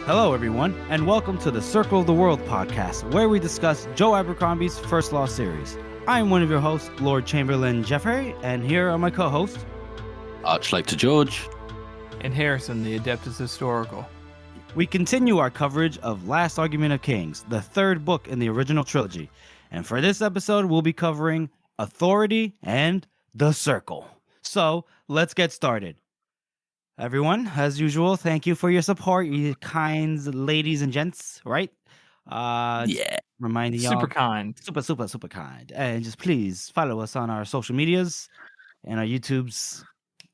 Hello, everyone, and welcome to the Circle of the World podcast, where we discuss Joe Abercrombie's First Law series. I am one of your hosts, Lord Chamberlain Jeffrey, and here are my co-hosts, Archlector George, and Harrison, the Adeptus Historical. We continue our coverage of Last Argument of Kings, the third book in the original trilogy. And for this episode, we'll be covering Authority and the Circle. So, let's get started. Everyone, as usual, thank you for your support, you kind ladies and gents, right? Yeah. Reminding y'all. Super kind. Super kind. And just please follow us on our social medias and our YouTubes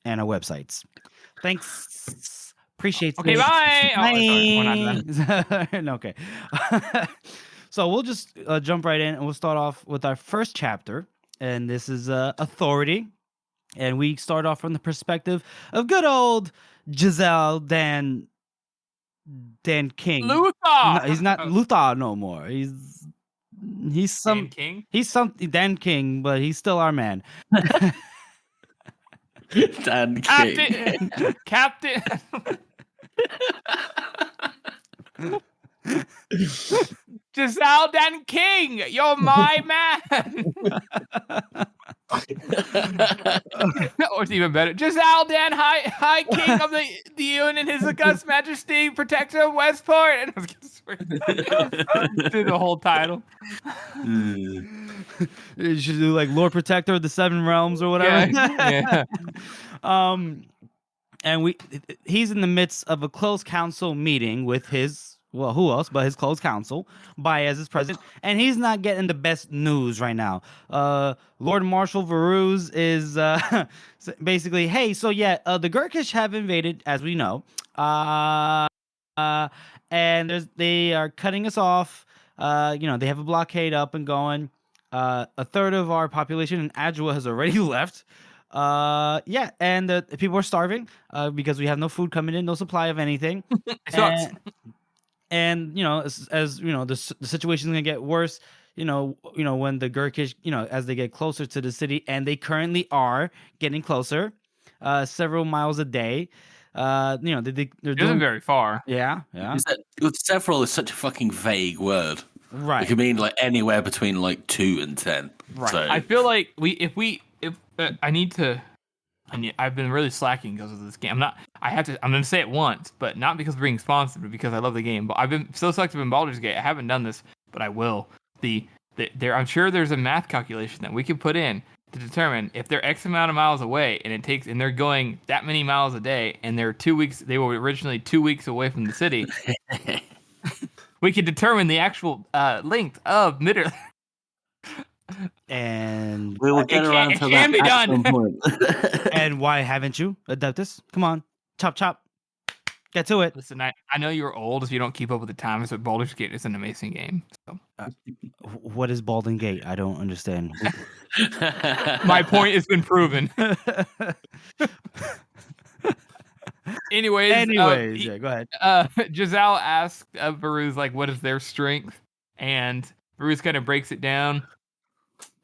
and our websites. Thanks. Appreciate it. Okay, bye. Bye. Oh, sorry, we're not done. Okay. So we'll just jump right in and we'll start off with our first chapter. And this is Authority. And we start off from the perspective of good old Giselle Dan King. Luther. No, he's not Luther no more. He's some Dan King? He's something Dan King, but he's still our man. Dan King. Captain. Giselle Dan King, you're my man. Or it's even better. Giselle Dan High King of the Union, His August Majesty, Protector of Westport. And I was gonna do the whole title. You should do like Lord Protector of the Seven Realms or whatever. Yeah. And he's in the midst of a close council meeting with his. Well, who else but his close counsel, Baez is president, and he's not getting the best news right now. Lord Marshal Varuz is basically, hey, so yeah, the Gurkish have invaded, as we know, and they are cutting us off. They have a blockade up and going. A third of our population in Adjua has already left. And the people are starving because we have no food coming in, no supply of anything. And as you know, the situation is gonna get worse. When the Gurkish, as they get closer to the city, and they currently are getting closer, several miles a day. They're doing very far. Yeah. Several is such a fucking vague word. Right. It could mean like anywhere between like 2 and 10. Right. So. I feel like I've been really slacking because of this game. I'm going to say it once, but not because we're being sponsored, but because I love the game. But I've been so selective in Baldur's Gate. I haven't done this, but I will. I'm sure there's a math calculation that we can put in to determine if they're X amount of miles away, and they're going that many miles a day, and they're 2 weeks. They were originally 2 weeks away from the city. We can determine the actual length of Middle. And we will get around to that at some point. And why haven't you, Adeptus? Come on, chop, get to it. Listen, I know you're old if you don't keep up with the times, but Baldur's Gate is an amazing game. So. What is Baldur's Gate? I don't understand. My point has been proven. Anyways, yeah, go ahead. Giselle asked Varuz, like, what is their strength? And Varuz kind of breaks it down.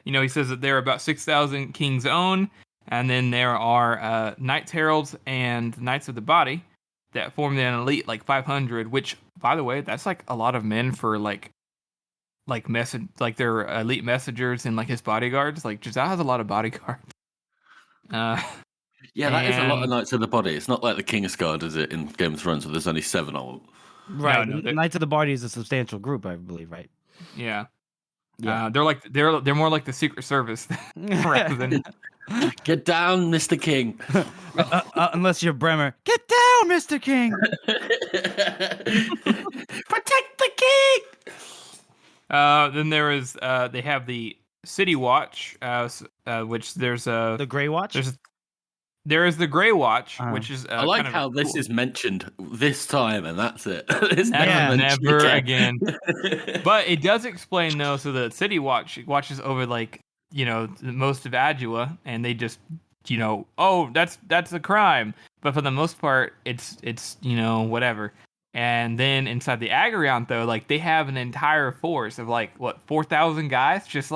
He says that there are about 6,000 King's Own, and then there are Knights Heralds and Knights of the Body that form an elite, like 500, which, by the way, that's like a lot of men for like their elite messengers and like his bodyguards. Like, Giselle has a lot of bodyguards. Yeah, that is a lot of Knights of the Body. It's not like the King's Guard, is it, in Game of Thrones, where there's only 7 of them. Right. No, Knights of the Body is a substantial group, I believe, right? Yeah. They're more like the Secret Service rather than Get down, Mr. King. Unless you're Bremer. Get down, Mr. King. Protect the king. Then there is they have the City Watch, which there's the Grey Watch. There is the Grey Watch, which is I like how this is mentioned this time, and that's it. It's never again. But it does explain though. So the City Watch watches over most of Adjua, and they just that's a crime. But for the most part, it's whatever. And then inside the Agarion though, like they have an entire force of 4,000 guys, just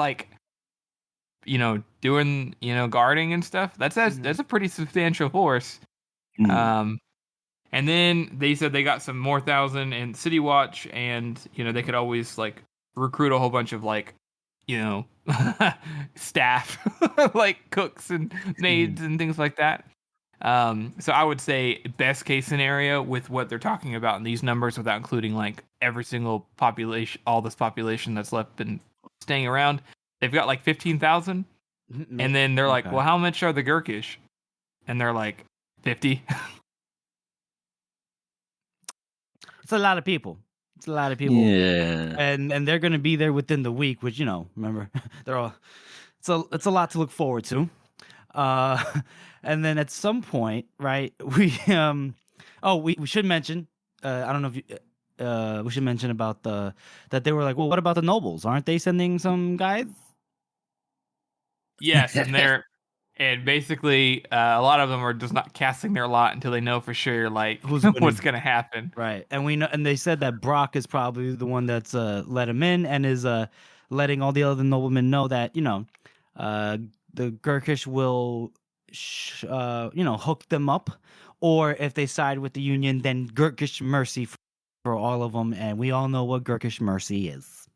doing, guarding and stuff. That's a pretty substantial force. Mm-hmm. And then they said they got some more 1,000 in City Watch, and they could always like recruit a whole bunch of like staff, like cooks and maids and things like that. So I would say best case scenario with what they're talking about in these numbers, without including like every single population, all this population that's left and staying around, they've got like 15,000. And then they're like, well, how much are the Gurkish? And they're like, 50. It's a lot of people. It's a lot of people. Yeah. And they're going to be there within the week, which, remember, they're all, it's a lot to look forward to. And then at some point, right, we should mention, I don't know if you, we should mention about that they were like, well, what about the nobles? Aren't they sending some guys? Yes, and basically a lot of them are just not casting their lot until they know for sure like what's going to happen. Right. And we know, and they said that Brock is probably the one that's let him in and is letting all the other noblemen know that, the Gurkish will hook them up, or if they side with the Union, then Gurkish mercy for all of them, and we all know what Gurkish mercy is.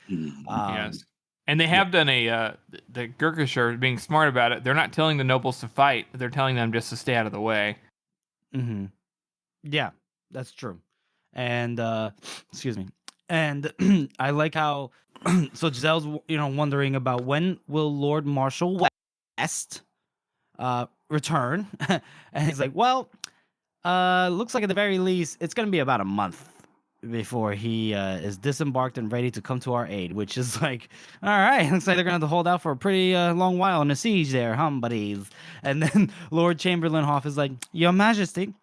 Yes. And they have done the Gurkish are being smart about it. They're not telling the nobles to fight. They're telling them just to stay out of the way. Mm-hmm. Yeah, that's true. And, excuse me. And I like how, so Giselle's, wondering about when will Lord Marshal West return. And he's like, well, looks like at the very least, it's going to be about a month before he is disembarked and ready to come to our aid, which is like, all right, looks like they're going to have to hold out for a pretty long while in a siege there, buddies? And then Lord Chamberlain Hoff is like, Your Majesty,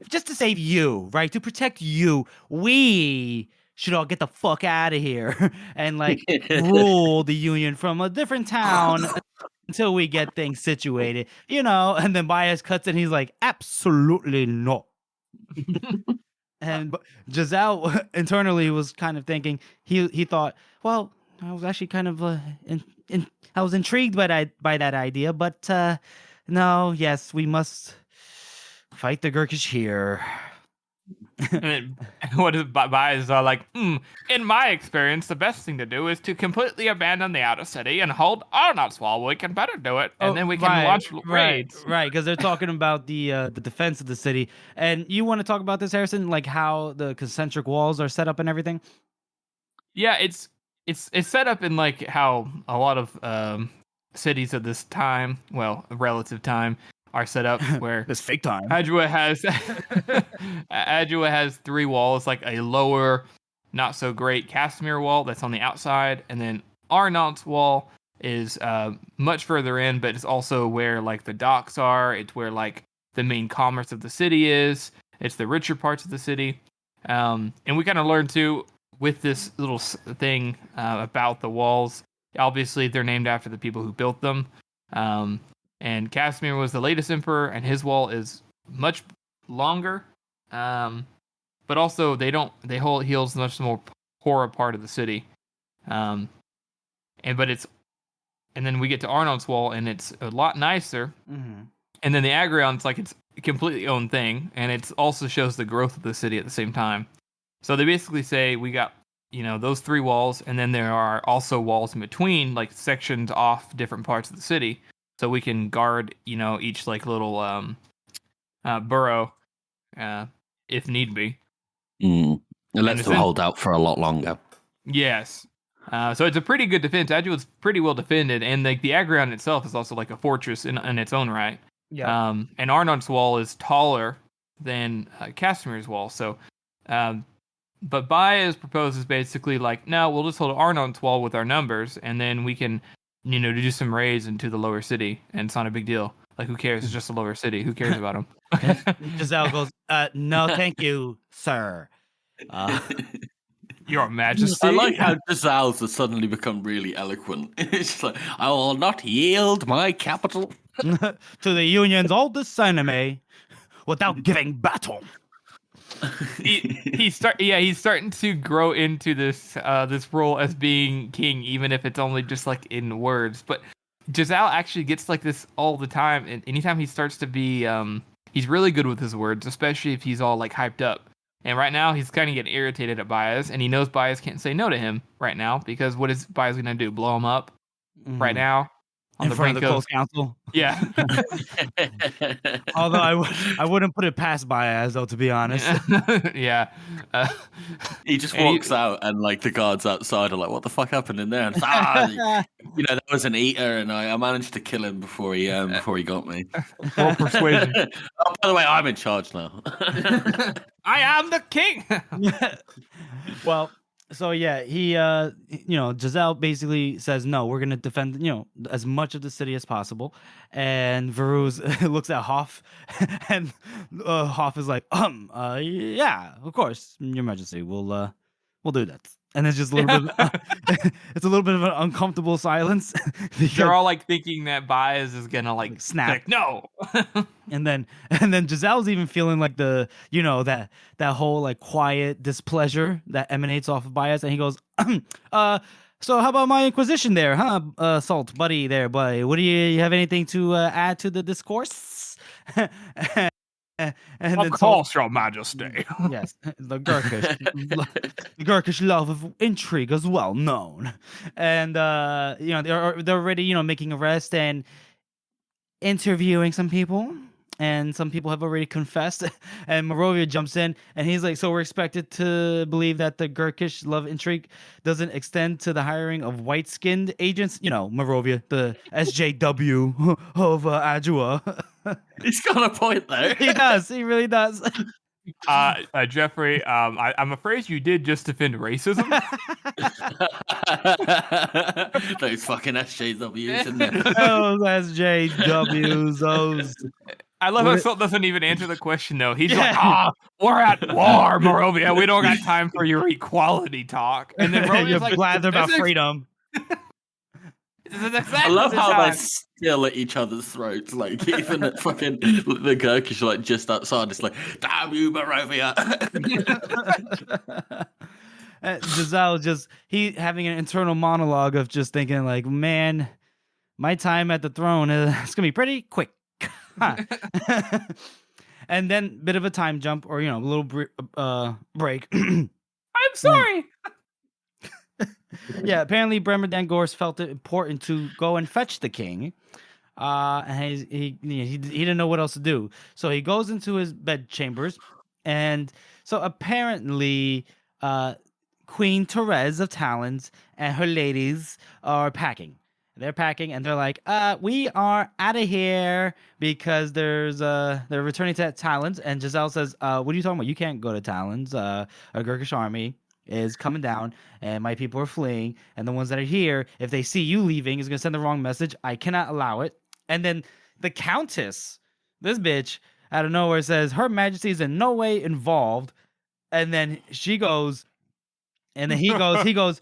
just to save you, right, to protect you, we should all get the fuck out of here and like rule the Union from a different town until we get things situated, and then Bias cuts in, he's like, absolutely not. And Giselle internally was kind of thinking, he thought, well, I was actually kind of I was intrigued by that idea, but no, yes, we must fight the Gurkish here. And what is Bias like? In my experience, the best thing to do is to completely abandon the outer city and hold Arnott's wall. We can better do it, and then we can launch raids. Right, because they're talking about the defense of the city. And you want to talk about this, Harrison? Like how the concentric walls are set up and everything? Yeah, it's set up in like how a lot of cities of this time, well, relative time, are set up where this fake time. Adua has 3 walls, like a lower, not so great Casimir wall that's on the outside, and then Arnott's wall is much further in, but it's also where like the docks are. It's where like the main commerce of the city is. It's the richer parts of the city, and we kind of learned too with this little thing about the walls. Obviously, they're named after the people who built them. And Casimir was the latest emperor, and his wall is much longer. But also he holds much more poorer part of the city. And then we get to Arnold's wall, and it's a lot nicer. Mm-hmm. And then the Agrion's like it's a completely own thing, and it also shows the growth of the city at the same time. So they basically say we got those 3 walls, and then there are also walls in between, like sections off different parts of the city. So we can guard, each like little borough if need be. It lets them hold out for a lot longer. Yes. So it's a pretty good defense. Adua's pretty well defended, and like the Agrion itself is also like a fortress in its own right. Yeah. And Arnold's wall is taller than Casimir's wall. So, but Baez proposes basically like, no, we'll just hold Arnold's wall with our numbers, and then we can to do some raids into the lower city, and it's not a big deal. Like, who cares? It's just a lower city. Who cares about them? Giselle goes, no, thank you, sir. Your Majesty. I like how Giselle's has suddenly become really eloquent. It's like, I will not yield my capital to the Union's oldest enemy without giving battle. He's starting to grow into this role as being king, even if it's only just like in words. But Giselle actually gets like this all the time, and anytime he starts to be he's really good with his words, especially if he's all like hyped up. And right now, he's kind of getting irritated at Baez, and he knows Baez can't say no to him right now because what is Baez going to do? Blow him up right now on in the front brink of the close council. Yeah. Although I wouldn't put it past Baez though, to be honest. Yeah. He just walks out, and like the guards outside are like, "What the fuck happened in there?" And that was an eater, and I managed to kill him before he got me. Roll persuasion. Oh, by the way, I'm in charge now. I am the king. Well, so yeah, he Giselle basically says no, we're gonna defend as much of the city as possible, and Varuz looks at Hoff, and Hoff is like, yeah, of course, Your Majesty, we'll do that. And it's just a little bit. It's a little bit of an uncomfortable silence. They're all like thinking that Baez is gonna like snap. Like, no. and then Giselle's even feeling like that whole like quiet displeasure that emanates off of Baez, and he goes, so how about my inquisition there, huh, Salt buddy there, buddy? What do you have anything to add to the discourse? And of course, Your Majesty. Yes, the Gurkish love of intrigue is well known, and they're already making arrests and interviewing some people, and some people have already confessed. And Morovia jumps in, and he's like, "So we're expected to believe that the Gurkish love intrigue doesn't extend to the hiring of white-skinned agents." Morovia, the SJW of Adjua. He's got a point there. He does. He really does. Jeffrey, I'm afraid you did just defend racism. Those fucking SJWs, isn't it? Those SJWs, those. I love how Salt doesn't even answer the question, though. He's like, we're at war, Morovia. We don't got time for your equality talk. And then Morovia's like, glad they're about freedom. I love how they're still at each other's throats. Like, even at fucking the Gurkish, like, just outside, it's like, damn you, Morovia. Giselle he having an internal monologue of just thinking, like, man, my time at the throne it's gonna be pretty quick. And then bit of a time jump, or a little break. I'm sorry. Yeah, apparently Bremer Dangors felt it important to go and fetch the king. And he didn't know what else to do. So he goes into his bed chambers, and so apparently Queen Therese of Talons and her ladies are packing. They're packing, and they're like, we are out of here because they're returning to Talons. And Giselle says, what are you talking about? You can't go to Talons. A Gurkish army is coming down, and my people are fleeing, and the ones that are here, if they see you leaving, is going to send the wrong message. I cannot allow it. And then the Countess, this bitch, out of nowhere says, Her Majesty is in no way involved. And then she goes, and then he goes,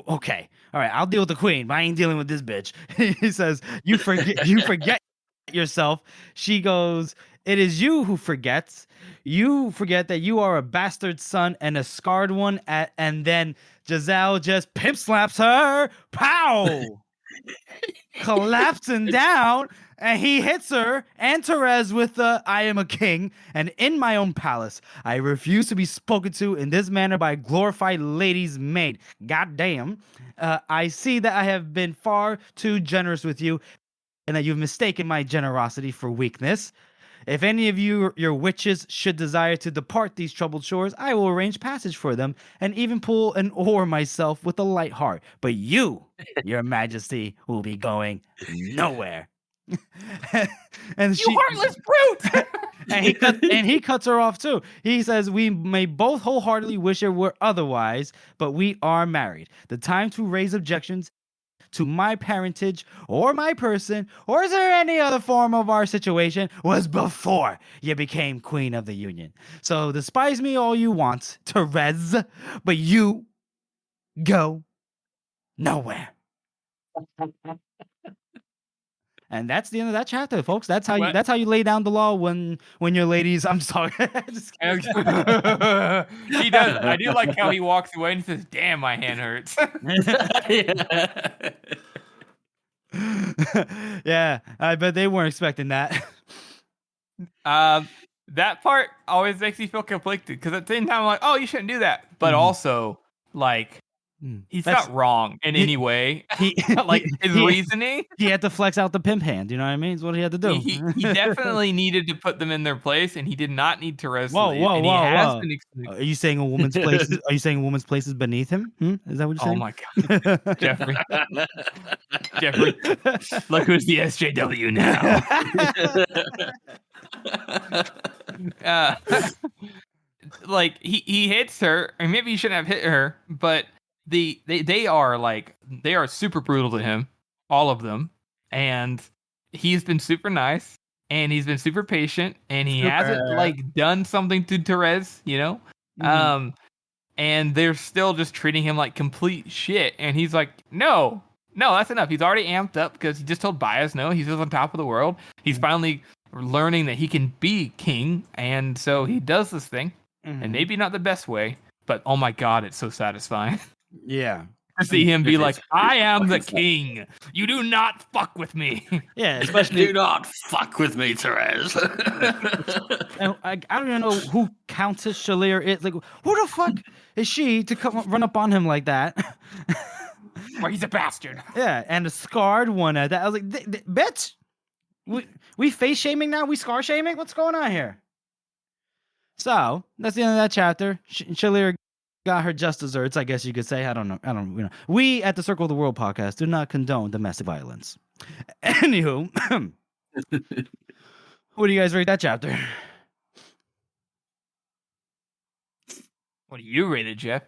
okay, all right, I'll deal with the queen, but I ain't dealing with this bitch. He says, you forget yourself. She goes, it is you who forgets. You forget that you are a bastard son and a scarred one. And then Giselle just pimp slaps her. Pow! Collapsing down. And he hits her and Therese with the I am a king, and in my own palace. I refuse to be spoken to in this manner by a glorified lady's maid. God damn. I see that I have been far too generous with you, and that you've mistaken my generosity for weakness. If any of you, your witches, should desire to depart these troubled shores, I will arrange passage for them, and even pull an oar myself with a light heart. But you, Your Majesty, will be going nowhere. And you heartless brute! and he cuts her off too. He says, we may both wholeheartedly wish it were otherwise, but we are married. The time to raise objections to my parentage or my person, or is there any other form of our situation, was before you became queen of the union. So despise me all you want, Therese, but you go nowhere. And that's the end of that chapter, folks. That's how you lay down the law when your ladies. I'm sorry. He does. I do like how he walks away and says, "Damn, my hand hurts." Yeah, I bet they weren't expecting that. That part always makes me feel conflicted because at the same time, I'm like, oh, you shouldn't do that. But also, like, he's not wrong in any way. Like, his reasoning. He had to flex out the pimp hand. You know what I mean? It's what he had to do. He definitely needed to put them in their place, and he did not need to wrestle. Whoa. Are you saying a woman's place? Are you saying a woman's place is beneath him? Is that what you're saying? Oh my god, Jeffrey! Jeffrey, look who's the SJW now. Like he hits her, and maybe he shouldn't have hit her, but they are super brutal to him, all of them, and he's been super nice, and he's been super patient, and he hasn't like done something to Therese, you know. And they're still just treating him like complete shit. And he's like, no, that's enough. He's already amped up because he just told Bias no. He's just on top of the world. He's finally learning that he can be king. And so he does this thing. And maybe not the best way, but oh my God, it's so satisfying. Yeah. To see him be like, I am the king. You do not fuck with me. Yeah, especially do not fuck with me, Therese. And I don't even know who Countess Shalir is. Like, who the fuck is she to come run up on him like that? Well, he's a bastard. Yeah, and a scarred one at that. I was like, bitch, we face shaming now? We scar shaming? What's going on here? So that's the end of that chapter. Shalir got her just desserts, I guess you could say. I don't know. We at the Circle of the World podcast do not condone domestic violence. Anywho, what do you guys rate that chapter? What do you rate it, Jeff?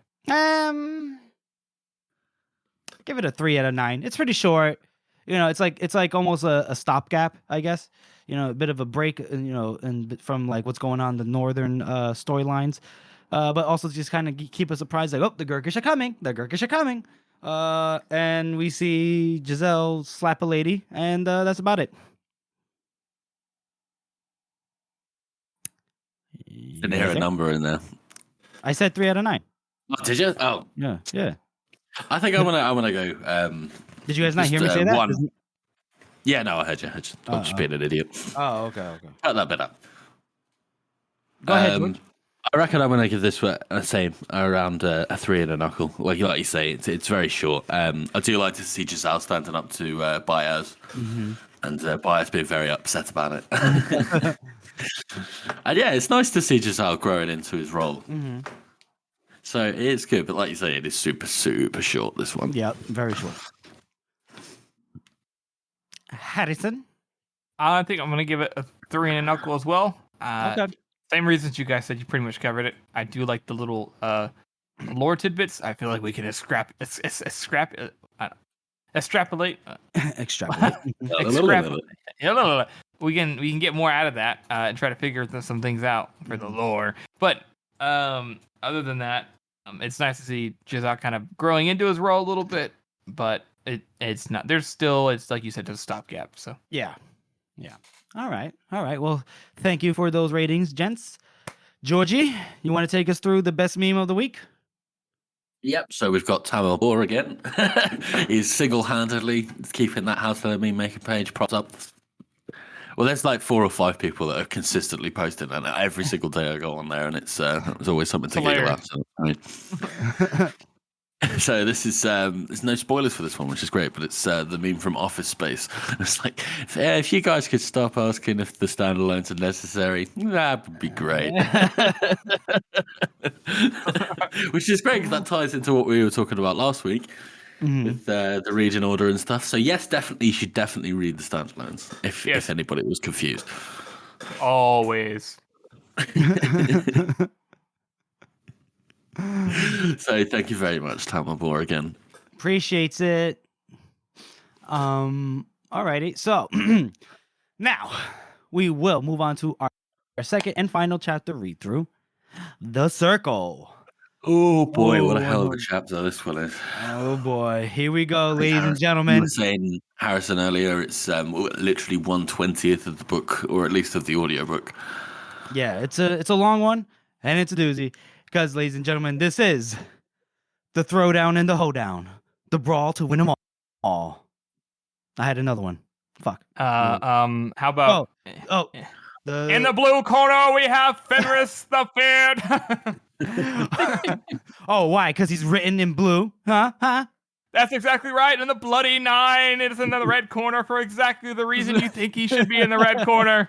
Give it a 3 out of 9. It's pretty short. You know, it's like almost a stopgap, I guess. You know, a bit of a break, you know, and from like what's going on in the northern storylines. But also just kind of keep us surprised, like, oh, the Gurkish are coming. And we see Giselle slap a lady, and that's about it. Didn't hear a number in there. I said 3 out of 9. Oh, did you? Oh, yeah. I think I'm gonna go. Did you guys not hear me say that? One. Yeah, no, I heard you. I'm just being an idiot. Oh, okay. Cut that bit up. Go ahead, George. I reckon I'm going to give this a same around a 3 and a knuckle. Like you say, it's very short. I do like to see Giselle standing up to Baez, and Baez being very upset about it. And yeah, it's nice to see Giselle growing into his role. So it's good, but like you say, it is super, super short, this one. Yeah, very short. Harrison? I think I'm going to give it a 3 and a knuckle as well. Okay. Same reasons you guys said. You pretty much covered it. I do like the little lore tidbits. I feel like we can extrapolate. We can get more out of that and try to figure some things out for the lore. But other than that, it's nice to see Giselle kind of growing into his role a little bit. But it's not. It's like you said, just a stopgap. So yeah. All right. Well, thank you for those ratings, gents. Georgie, you want to take us through the best meme of the week? Yep. So we've got Tamil Boar again. He's single-handedly keeping that House of the Meme Maker page propped up. Well, there's like 4 or 5 people that are consistently posting, and every single day I go on there, and it's always something to giggle at. So this is there's no spoilers for this one, which is great, but it's the meme from Office Space. It's like, if you guys could stop asking if the standalones are necessary, that would be great. Which is great because that ties into what we were talking about last week with the region order and stuff. So yes, definitely, you should definitely read the standalones if anybody was confused. Always. So thank you very much, Tamabor, again. Appreciates it. Alrighty. So now we will move on to our second and final chapter read through, The Circle. Oh boy, what a hell of a chapter this one is. Oh boy, here we go, ladies and gentlemen. You were saying, Harrison, earlier, it's literally 1/20th of the book, or at least of the audiobook. Yeah, it's a long one, and it's a doozy. Because, ladies and gentlemen, this is the throwdown and the hoedown. The brawl to win them all. I had another one. Fuck. How about... In the blue corner, we have Fenris the Feared. Oh, why? Because he's written in blue, huh? That's exactly right. And the Bloody Nine is in the red corner for exactly the reason you think he should be in the red corner.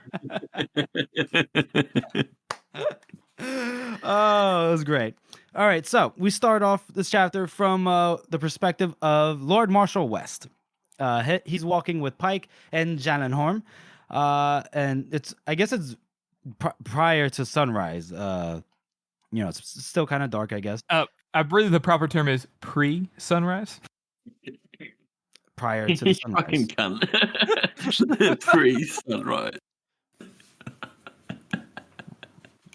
Oh, it was great. All right, so we start off this chapter from the perspective of Lord Marshal West. He's walking with Pike and Jallenhorn, and I guess it's prior to sunrise. It's still kind of dark, I guess. I believe the proper term is pre-sunrise. Prior to the sunrise. Pre-sunrise.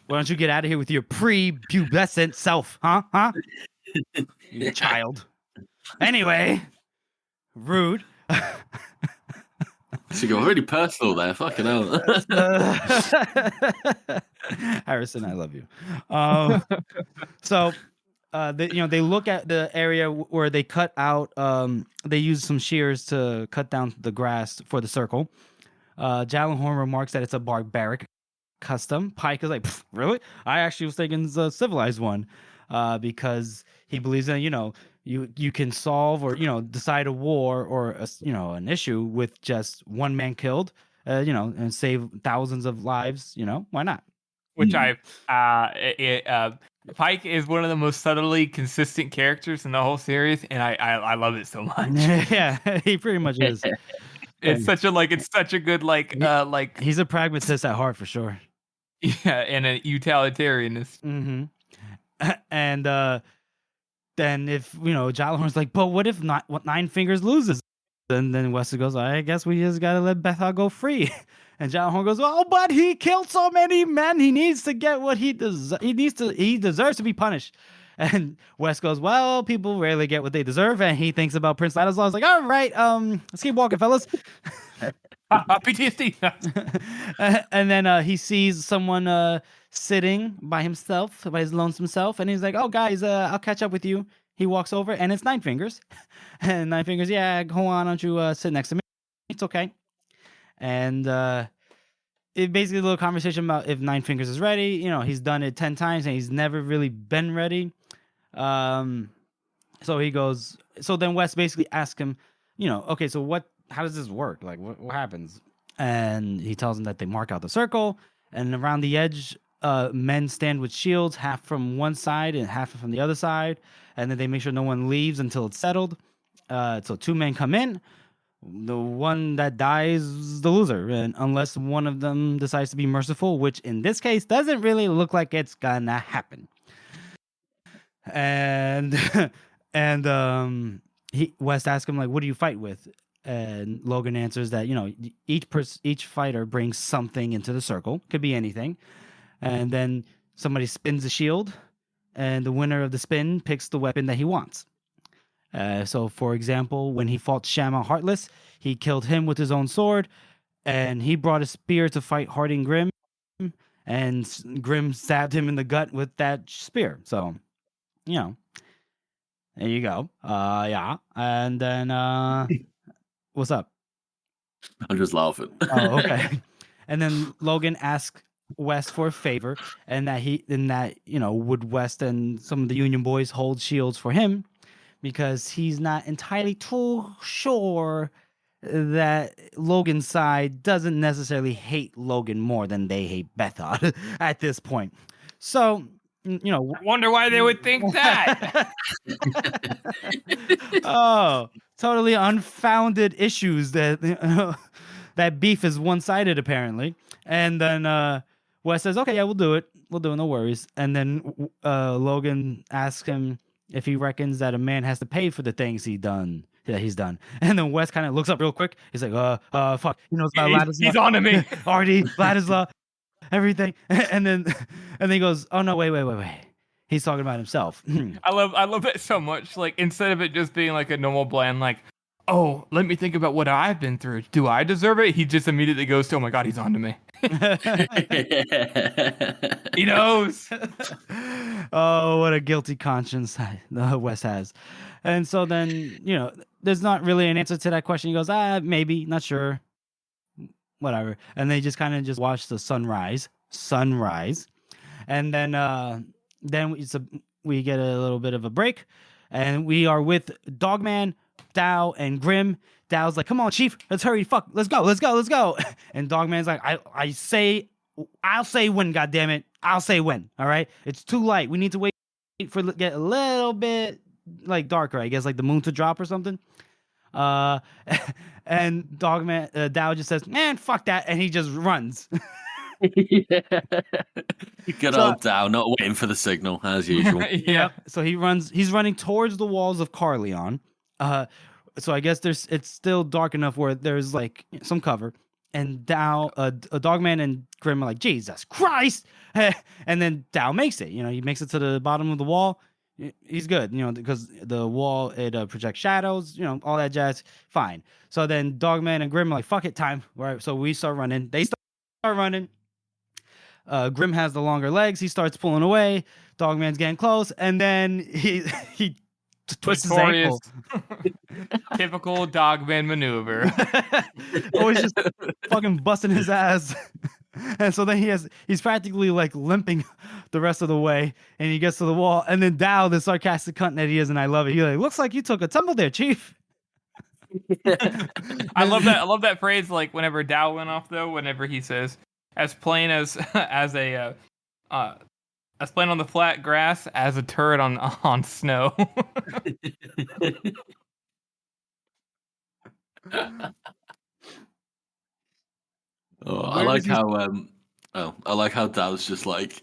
Why don't you get out of here with your pre-pubescent self, huh? You child. Anyway, rude. She got really personal there. Fucking hell. Harrison, I love you. So, they look at the area where they cut out. They use some shears to cut down the grass for the circle. Jallenhorn remarks that it's a barbaric custom. Pike is like, really? I actually was thinking it's a civilized one, because he believes that you can solve or decide a war or an issue with just one man killed, and save thousands of lives. Why not? Which Pike is one of the most subtly consistent characters in the whole series, and I love it so much. Yeah, he pretty much is. It's such a good he's a pragmatist at heart for sure. Yeah, and a utilitarianist. Mm-hmm. And then if Jallenhorn's like, but what if Nine Fingers loses? Then Wesley goes, I guess we just gotta let Bethard go free. And Jallenhorn goes, well, but he killed so many men. He needs to get what he deserves. He deserves to be punished. And West goes, well, people rarely get what they deserve. And he thinks about Prince Ladislaw. He's like, all right, let's keep walking, fellas. PTSD. And then he sees someone sitting by himself, by his lonesome self, and he's like, "Oh, guys, I'll catch up with you." He walks over, and it's Nine Fingers. And Nine Fingers, yeah, go on, don't you sit next to me? It's okay. And it basically a little conversation about if Nine Fingers is ready. He's done it 10 times, and he's never really been ready. So he goes. So then Wes basically asks him, okay, so what? How does this work? Like, what happens? And he tells him that they mark out the circle, and around the edge, men stand with shields, half from one side and half from the other side, and then they make sure no one leaves until it's settled. So 2 men come in. The one that dies is the loser, and unless one of them decides to be merciful, which in this case doesn't really look like it's gonna happen. And West asks him, like, what do you fight with? And Logan answers that each fighter brings something into the circle, could be anything, and then somebody spins a shield, and the winner of the spin picks the weapon that he wants. So, for example, when he fought Shaman Heartless, he killed him with his own sword, and he brought a spear to fight Harding Grim, and Grim stabbed him in the gut with that spear. So, there you go. Yeah, and then what's up? I'm just laughing. Oh, okay. And then Logan asks West for a favor, and that would West and some of the Union boys hold shields for him, because he's not entirely too sure that Logan's side doesn't necessarily hate Logan more than they hate Bethard at this point. So, I wonder why they would think that. Oh, totally unfounded issues that that beef is one-sided apparently. And then Wes says, okay, yeah, we'll do it, no worries. And then Logan asks him if he reckons that a man has to pay for the things he's done. And then Wes kind of looks up real quick. He's like, fuck, he knows about Ladislaw. He's on to me. Artie, Ladislaw, everything. And then he goes, oh no, wait. He's talking about himself. I love it so much. Like, instead of it just being like a normal bland, like, oh, let me think about what I've been through. Do I deserve it? He just immediately goes to, oh my God, he's on to me. He knows. Oh, what a guilty conscience Wes has. And so then, there's not really an answer to that question. He goes, maybe, not sure. whatever. And they just kind of just watch the sunrise, and we get a little bit of a break, and we are with Dogman, Dow, and Grim. Dow's like, "Come on, Chief, let's hurry, fuck, let's go." And Dogman's like, I'll say when, goddammit, I'll say when. All right, it's too light. We need to wait for get a little bit like darker, I guess, like the moon to drop or something. And Dogman, Dow just says, "Man, fuck that," and he just runs. Good old Dow, not waiting for the signal as usual. Yeah. So he runs. He's running towards the walls of Carleon. So I guess it's still dark enough where there's like some cover. And Dow, Dogman and Grim are like, "Jesus Christ!" And then Dow makes it. He makes it to the bottom of the wall. He's good, because the wall, it projects shadows, all that jazz. Fine. So then Dogman and Grim are like, "Fuck it, time." Right. So we start running. They start running. Grim has the longer legs. He starts pulling away. Dogman's getting close, and then he twists his ankle. Typical Dogman maneuver. Always just fucking busting his ass. And so then he's practically like limping the rest of the way, and he gets to the wall, and then Dow, the sarcastic cunt that he is, and I love it. He like, "Looks like you took a tumble there, Chief." I love that phrase. Like whenever Dow went off, though, whenever he says, "As plain as as plain on the flat grass as a turd on snow." I like how Dow's just like,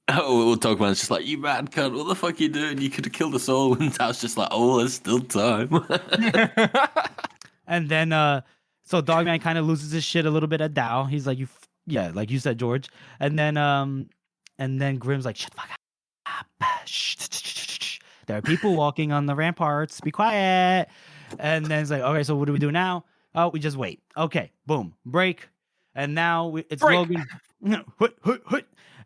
Dogman's just like, "You mad cunt, what the fuck you doing? You could have killed us all." And Dow's just like, "Oh, there's still time." And then so Dogman kind of loses his shit a little bit at Dow. He's like, like you said, George. And then Grim's like, "Shut the fuck up. Shh. There are people walking on the ramparts. Be quiet." And then it's like, "Okay, so what do we do now?" "Oh, we just wait." Okay, boom, break. And now it's break. Logan.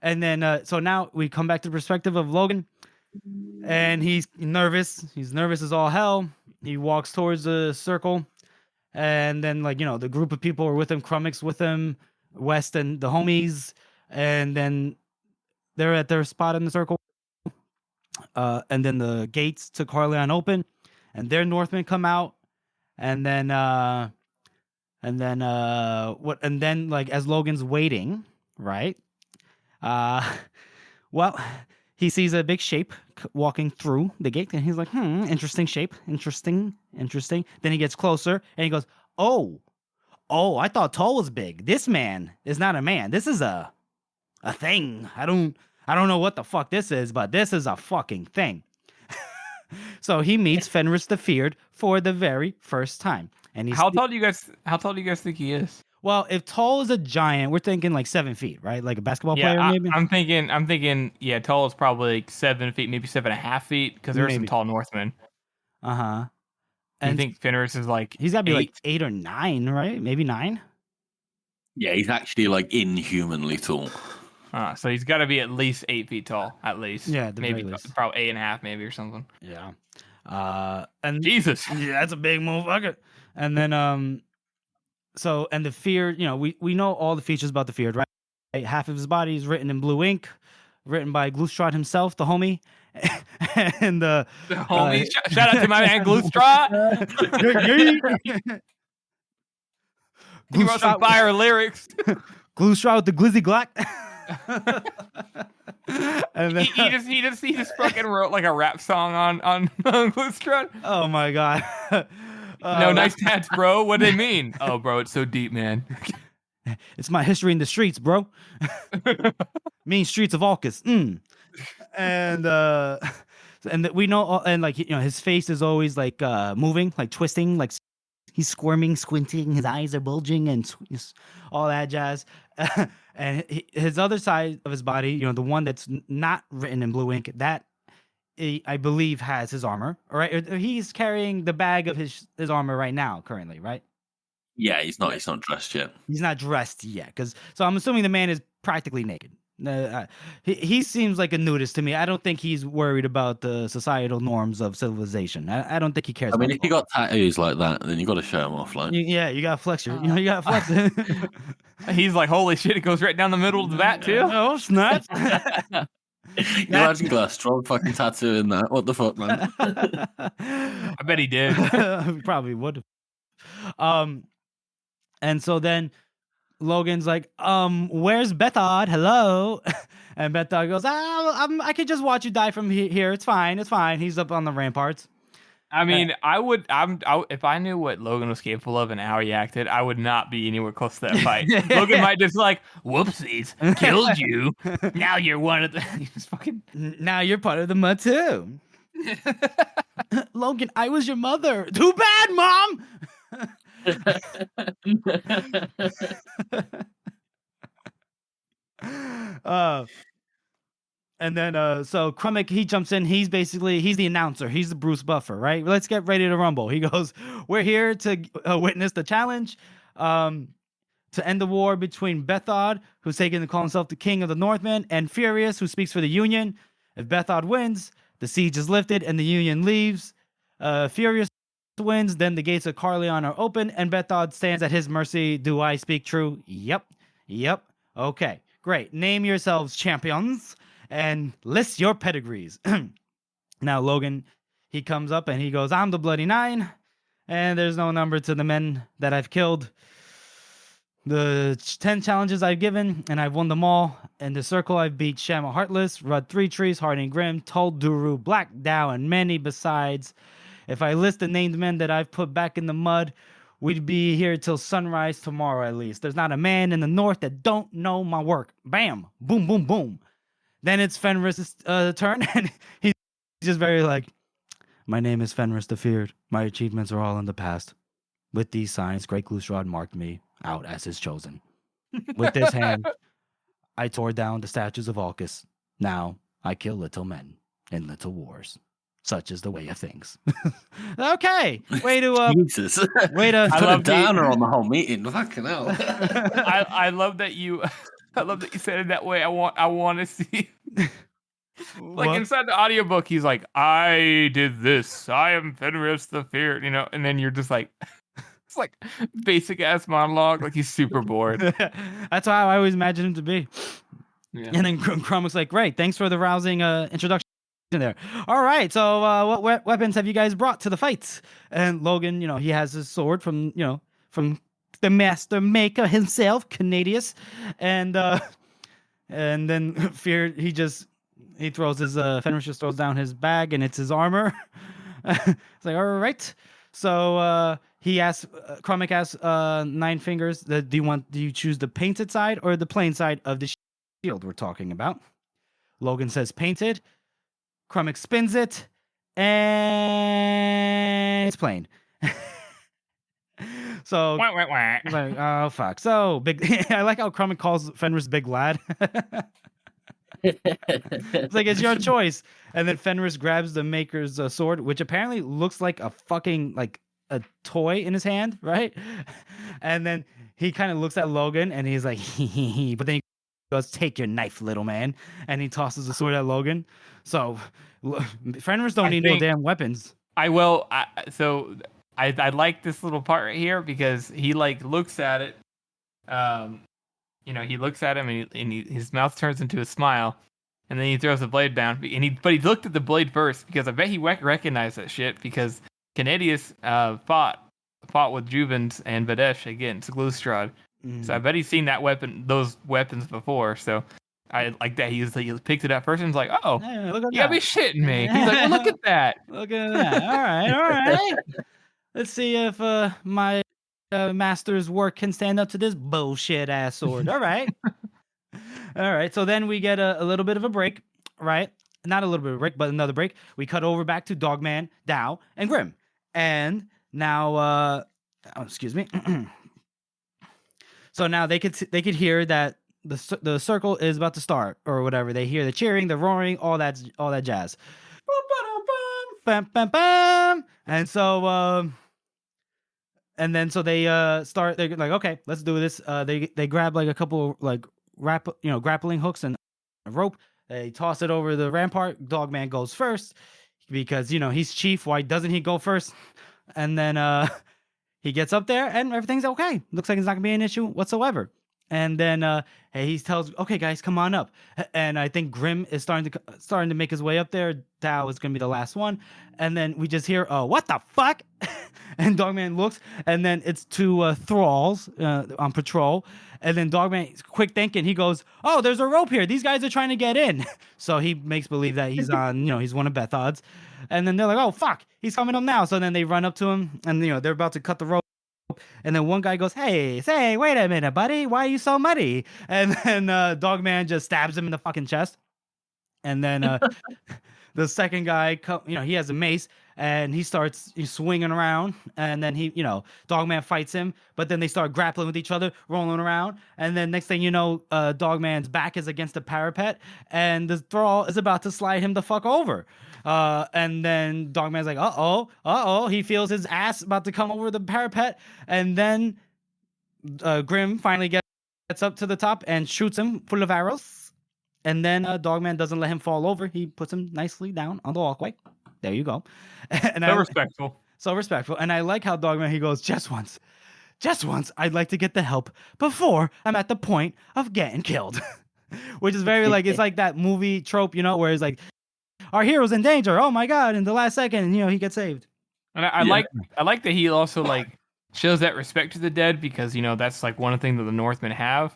And then so now we come back to the perspective of Logan, and he's nervous. He's nervous as all hell. He walks towards the circle, and then the group of people are with him. Crummix with him, West and the homies, and then they're at their spot in the circle. And then the gates to Carleon open, and their Northmen come out, and then as Logan's waiting, right? Well, he sees a big shape walking through the gate, and he's like, interesting shape, interesting. Then he gets closer, and he goes, oh, I thought tall was big. This man is not a man. This is a thing. I don't know what the fuck this is, but this is a fucking thing. So he meets Fenris the Feared for the very first time. And he's How tall do you guys think he is? Well, if tall is a giant, we're thinking like 7 feet, right? Like a basketball player, maybe. I'm thinking. Yeah, tall is probably like 7 feet, maybe 7.5 feet, because there are some tall Northmen. And I think Fenris is like he's got to be 8. like 8 or 9, right? Maybe 9. Yeah, he's actually like inhumanly tall. So he's got to be at least 8 feet tall, at least. Yeah, at the maybe very least. probably 8.5, maybe or something. Yeah. And Jesus, yeah, that's a big motherfucker. And then so and the Feared, we know all the features about the Feared, right? Half of his body is written in blue ink, written by Glustrad himself, the homie. And the homie, shout out to my man Glustrad. He wrote some fire lyrics. Glustrad with the glizzy glock. And then, he just fucking wrote like a rap song on Glustrad. Oh my god. No, nice tats, bro. What do they mean? Oh, bro, it's so deep, man. It's my history in the streets, bro. Mean streets of Alcus. And we know, and like his face is always like moving, like twisting, like he's squirming, squinting, his eyes are bulging, and all that jazz. And his other side of his body, the one that's not written in blue ink, that I believe has his armor. All right, he's carrying the bag of his armor right now, currently, right? Yeah, he's not dressed yet. He's not dressed yet, so I'm assuming the man is practically naked. He seems like a nudist to me. I don't think he's worried about the societal norms of civilization. I don't think he cares. I mean, about if you got tattoos like that, then you got to show them off, like. yeah, you gotta flex your, you gotta flex it. He's like, holy shit! It goes right down the middle of the bat too. Oh snap! You imagine Glass strong fucking tattoo in that? What the fuck, man? I bet he did. He probably would. And so then Logan's like, where's Bethard? Hello. And Bethard goes, I could just watch you die from here. It's fine. It's fine. He's up on the ramparts. I mean, if I knew what Logan was capable of and how he acted, I would not be anywhere close to that fight. Logan might just like, whoopsies, killed you. Now you're one of the. He's fucking. Now you're part of the mud too. Logan, I was your mother. Too bad, Mom. And then so Crummick, he jumps in. He's the announcer. He's the Bruce Buffer, right? Let's get ready to rumble. He goes, we're here to witness the challenge to end the war between Bethard, who's taken to call himself the king of the Northmen, and Furious, who speaks for the Union. If Bethard wins, the siege is lifted and the Union leaves. Furious wins, then the gates of Carleon are open and Bethard stands at his mercy. Do I speak true? Yep. Okay, great. Name yourselves champions and list your pedigrees. Now Logan, he comes up and he goes, I'm the Bloody Nine, and there's no number to the men that I've killed. The 10 challenges I've given, and I've won them all. In the circle, I've beat Shama Heartless, Rud Three Trees, Harding Grim, Tull Duru, Black Dow, and many besides. If I list the named men that I've put back in the mud, we'd be here till sunrise tomorrow at least. There's not a man in the north that don't know my work. Bam! Boom, boom, boom. Then it's Fenris's turn, and he's just very like, my name is Fenris the Feared. My achievements are all in the past. With these signs, Great Glusrod marked me out as his chosen. With this hand, I tore down the statues of Alcus. Now I kill little men in little wars. Such is the way of things. Okay, way to Jesus. way to Put a downer on the whole meeting. Fucking hell. I love that you. I love that you said it that way. I want to see. Like What? inside the audiobook, he's like, I did this. I am Fenris the Feared, and then you're just like, it's like basic ass monologue. Like he's super bored. That's how I always imagine him to be. Yeah. And then Cromwell's like, great, thanks for the rousing introduction there. All right, so what weapons have you guys brought to the fights? And Logan, he has his sword from the master maker himself, Canadius, and then Fear, he throws his Fenris just throws down his bag and it's his armor. It's like, all right. So he asks, Crommick asks Nine Fingers, do you choose the painted side or the plain side of the shield we're talking about? Logan says painted. Crummick spins it, and it's plain. So, it's like, oh fuck. So big. I like how Crummick calls Fenris Big Lad. It's like, it's your choice. And then Fenris grabs the maker's sword, which apparently looks like a fucking like a toy in his hand, right? And then he kind of looks at Logan, and he's like, but then he goes, take your knife, little man, and he tosses the sword at Logan. So Fenris don't need no damn weapons. I like this little part right here because he like looks at it. He looks at him and his mouth turns into a smile, and then he throws the blade down. But he looked at the blade first because I bet he recognized that shit because Canadius fought with Juvens and Vadesh against Glustrad. So I bet he's seen those weapons before. So I like that he picked it up first and was like, "Oh, Hey, look at you gotta that. be shitting me." He's like, "Well, look at that." Look at that. All right. Let's see if my master's work can stand up to this bullshit ass sword. All right. All right. So then we get a little bit of a break, right? Not a little bit of a break, but another break. We cut over back to Dogman, Dow, and Grim. And now, excuse me. So now they could hear that the circle is about to start or whatever. They hear the cheering, the roaring, all that jazz. Bam, bam, bam. And so they start. They're like, okay, let's do this. They grab like a couple like grappling hooks and a rope. They toss it over the rampart. Dogman goes first because he's chief. Why doesn't he go first? And then he gets up there and everything's okay. Looks like it's not gonna be an issue whatsoever. And then he tells, "Okay, guys, come on up." And I think Grim is starting to make his way up there. Tao is gonna be the last one. And then we just hear, "Oh, what the fuck?" And Dogman looks, and then it's two thralls on patrol. And then Dogman, quick thinking, he goes, "Oh, there's a rope here. These guys are trying to get in." So he makes believe that he's on, he's one of Bethod's. And then they're like, "Oh, fuck, he's coming up now." So then they run up to him, and they're about to cut the rope. And then one guy goes, "Hey, wait a minute, buddy. Why are you so muddy?" And then Dogman just stabs him in the fucking chest. And then the second guy, he has a mace and he starts swinging around. And then Dogman fights him. But then they start grappling with each other, rolling around. And then next thing you know, Dogman's back is against the parapet. And the thrall is about to slide him the fuck over. And then Dogman's like, uh-oh. He feels his ass about to come over the parapet. And then Grim finally gets up to the top and shoots him full of arrows. And then Dogman doesn't let him fall over. He puts him nicely down on the walkway. There you go. And Respectful. So respectful. And I like how Dogman, he goes, just once, I'd like to get the help before I'm at the point of getting killed. Which is very it's like that movie trope, where it's like, our hero's in danger. Oh my God. In the last second, he gets saved. And I like that he also shows that respect to the dead because, that's one thing that the Northmen have.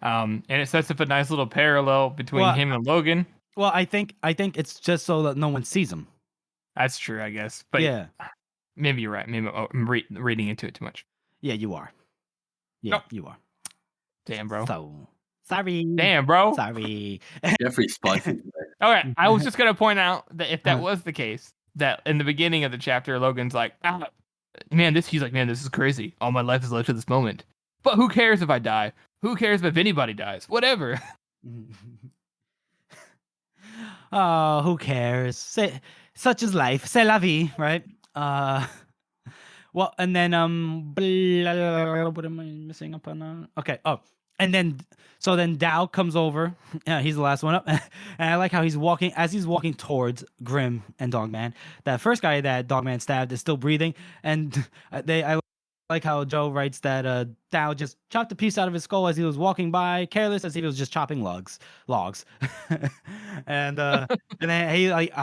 And it sets up a nice little parallel between him and Logan. Well, I think it's just so that no one sees him. That's true, I guess. But yeah, maybe you're right. Maybe I'm reading into it too much. Yeah, you are. Yeah, you are. Damn, bro. So sorry. Damn, bro. Sorry. Jeffrey's spicy. Okay, I was just gonna point out that if that was the case, that in the beginning of the chapter, Logan's like, man, this is crazy. All my life is led to this moment. But who cares if I die? Who cares if anybody dies? Whatever. Oh, who cares? Such is life. C'est la vie, right? Well, and then what am I missing up on? Okay. Oh, and then Dao comes over. Yeah, he's the last one up, and I like how he's walking towards Grim and Dogman. That first guy that Dogman stabbed is still breathing, and I like how Joe writes that Dao just chopped a piece out of his skull as he was walking by, careless as if he was just chopping logs. And then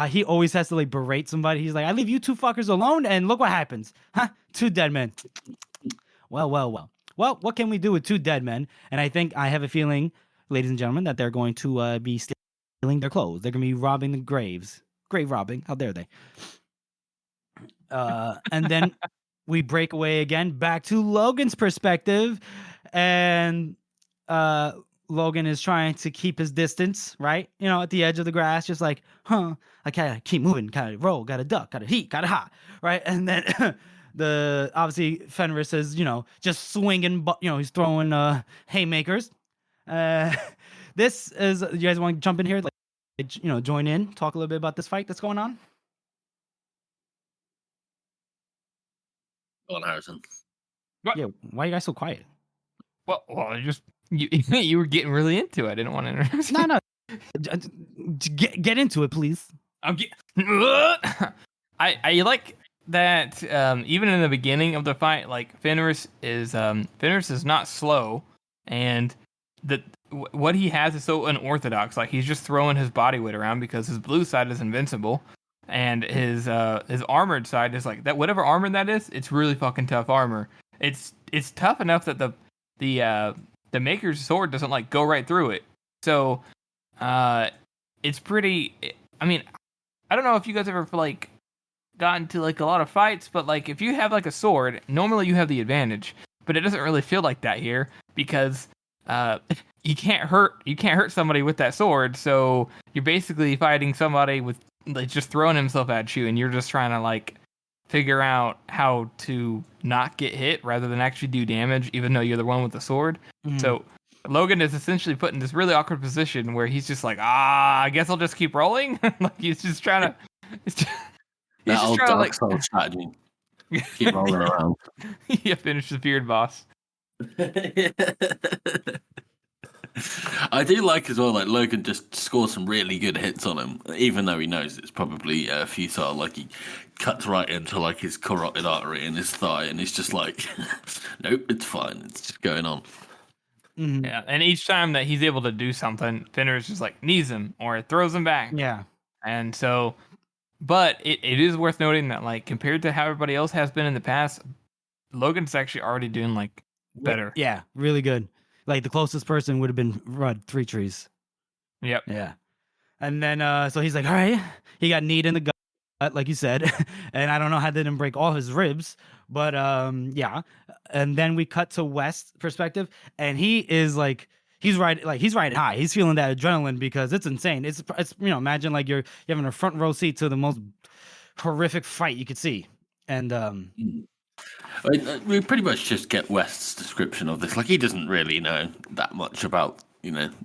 he always has to berate somebody. He's like, "I leave you two fuckers alone, and look what happens, huh? Two dead men." Well. Well, what can we do with two dead men? And I have a feeling, ladies and gentlemen, that they're going to be stealing their clothes. They're going to be robbing the graves. Grave robbing. How dare they? And then we break away again back to Logan's perspective. And Logan is trying to keep his distance, right? At the edge of the grass, just like, I gotta keep moving, gotta roll, gotta duck, gotta heat, gotta hot, right? And then obviously Fenris is, just swinging, he's throwing haymakers. This is, you guys want to jump in here, join in, talk a little bit about this fight that's going on? Go on, Harrison. Yeah, why are you guys so quiet? Well, you were getting really into it. I didn't want to interrupt. No. Get into it, please. I like that even in the beginning of the fight, Fenris is not slow, and what he has is so unorthodox. He's just throwing his body weight around because his blue side is invincible, and his armored side is that whatever armor that is, it's really fucking tough armor. It's tough enough that the maker's sword doesn't go right through it. So it's pretty. I mean, I don't know if you guys ever gotten to a lot of fights, but if you have a sword, normally you have the advantage, but it doesn't really feel like that here because you can't hurt somebody with that sword, so you're basically fighting somebody with just throwing himself at you, and you're just trying to figure out how to not get hit rather than actually do damage, even though you're the one with the sword. So Logan is essentially put in this really awkward position where he's just I guess I'll just keep rolling. He's just trying to. That old Dark Souls strategy. Keep rolling around. Yeah, finish the beard boss. I do like as well, like Logan just scores some really good hits on him, even though he knows it's probably futile. Like he cuts right into like his carotid artery in his thigh, and he's just like, nope, it's fine, it's just going on. Mhm. Yeah, and each time that he's able to do something, Fenris just like knees him or throws him back. Yeah. And so, but it is worth noting that like compared to how everybody else has been in the past, Logan's actually already doing like better. Yeah, really good. Like the closest person would have been Rudd, 3 trees. Yep. Yeah. And then so he's like, all right, he got kneed in the gut, like you said. And I don't know how they didn't break all his ribs, but yeah. And then we cut to West's perspective, and he is like he's riding high. He's feeling that adrenaline because it's insane. It's imagine like you're having a front row seat to the most horrific fight you could see. And We pretty much just get West's description of this. Like he doesn't really know that much about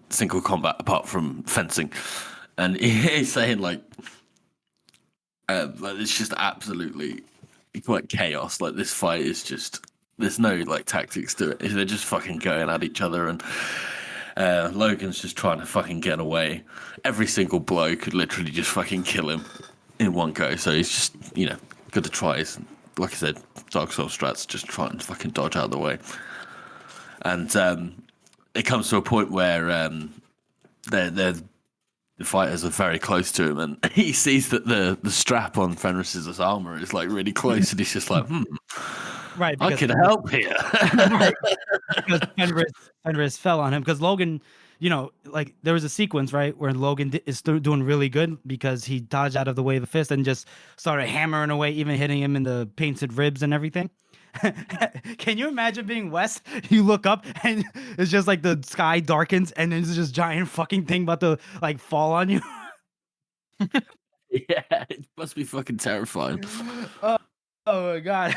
single combat apart from fencing, and he's saying like it's just absolutely quite chaos. Like this fight is just there's no like tactics to it. They're just fucking going at each other, and Logan's just trying to fucking get away. Every single blow could literally just fucking kill him in one go. So he's just got to try his, like I said, Dark Souls strats, just try and fucking dodge out of the way. And it comes to a point where the fighters are very close to him, and he sees that the strap on Fenris's armor is like really close, and he's just like, right, I could help here. Right, because Fenris fell on him because Logan, like there was a sequence right where Logan is doing really good because he dodged out of the way of the fist and just started hammering away, even hitting him in the painted ribs and everything. Can you imagine being West? You look up and it's just like the sky darkens and then there's this giant fucking thing about to like fall on you. Yeah, it must be fucking terrifying. Oh my god.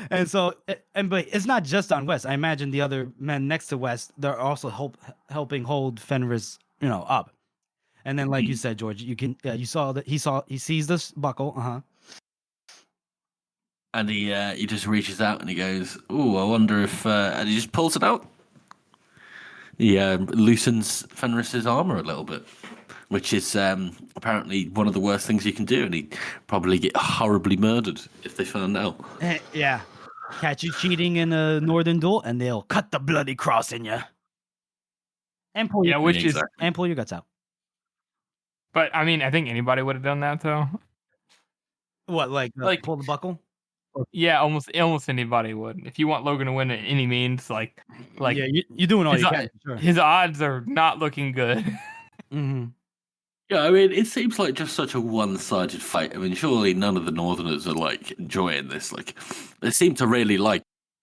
And so but it's not just on West. I imagine the other men next to West, they're also helping hold Fenris, up. And then like you said, George, you saw that he sees this buckle, and he just reaches out and he goes, "Ooh, I wonder if," and he just pulls it out. He loosens Fenris's armor a little bit, which is apparently one of the worst things you can do, and he'd probably get horribly murdered if they found out. Yeah. Catch you cheating in a northern duel, and they'll cut the bloody cross in you. And pull your guts out. But I mean, I think anybody would have done that though. What, like pull the buckle? Yeah, almost anybody would. If you want Logan to win at any means, like yeah, you're doing all you can. Sure. His odds are not looking good. Mm-hmm. Yeah, I mean, it seems like just such a one-sided fight. I mean, surely none of the Northerners are like enjoying this. Like, they seem to really like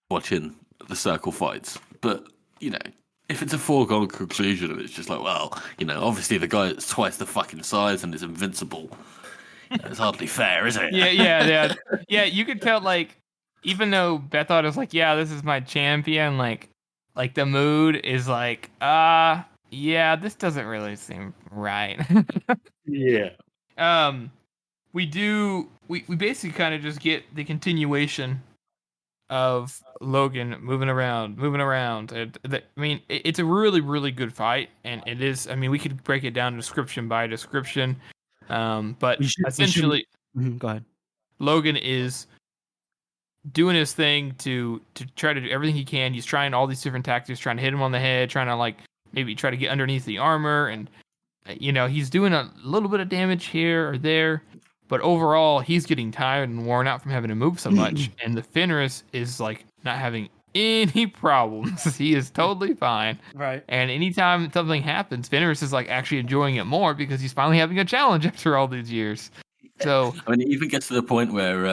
watching the circle fights. But if it's a foregone conclusion, and it's just like, well, obviously the guy that's twice the fucking size and is invincible. It's hardly fair, is it? Yeah. You could tell, like, even though Bethard is like, yeah, this is my champion, like the mood is like, yeah, this doesn't really seem right. Yeah. We basically kind of just get the continuation of Logan moving around. It's a really, really good fight, and it is. I mean, we could break it down description by description. But essentially, go ahead. Logan is doing his thing to try to do everything he can. He's trying all these different tactics, trying to hit him on the head, trying to like maybe try to get underneath the armor, and he's doing a little bit of damage here or there. But overall, he's getting tired and worn out from having to move so much. And the Fenris is like not having any problems. He is totally fine. Right. And anytime something happens, Fenris is like actually enjoying it more because he's finally having a challenge after all these years. So I mean, it even gets to the point where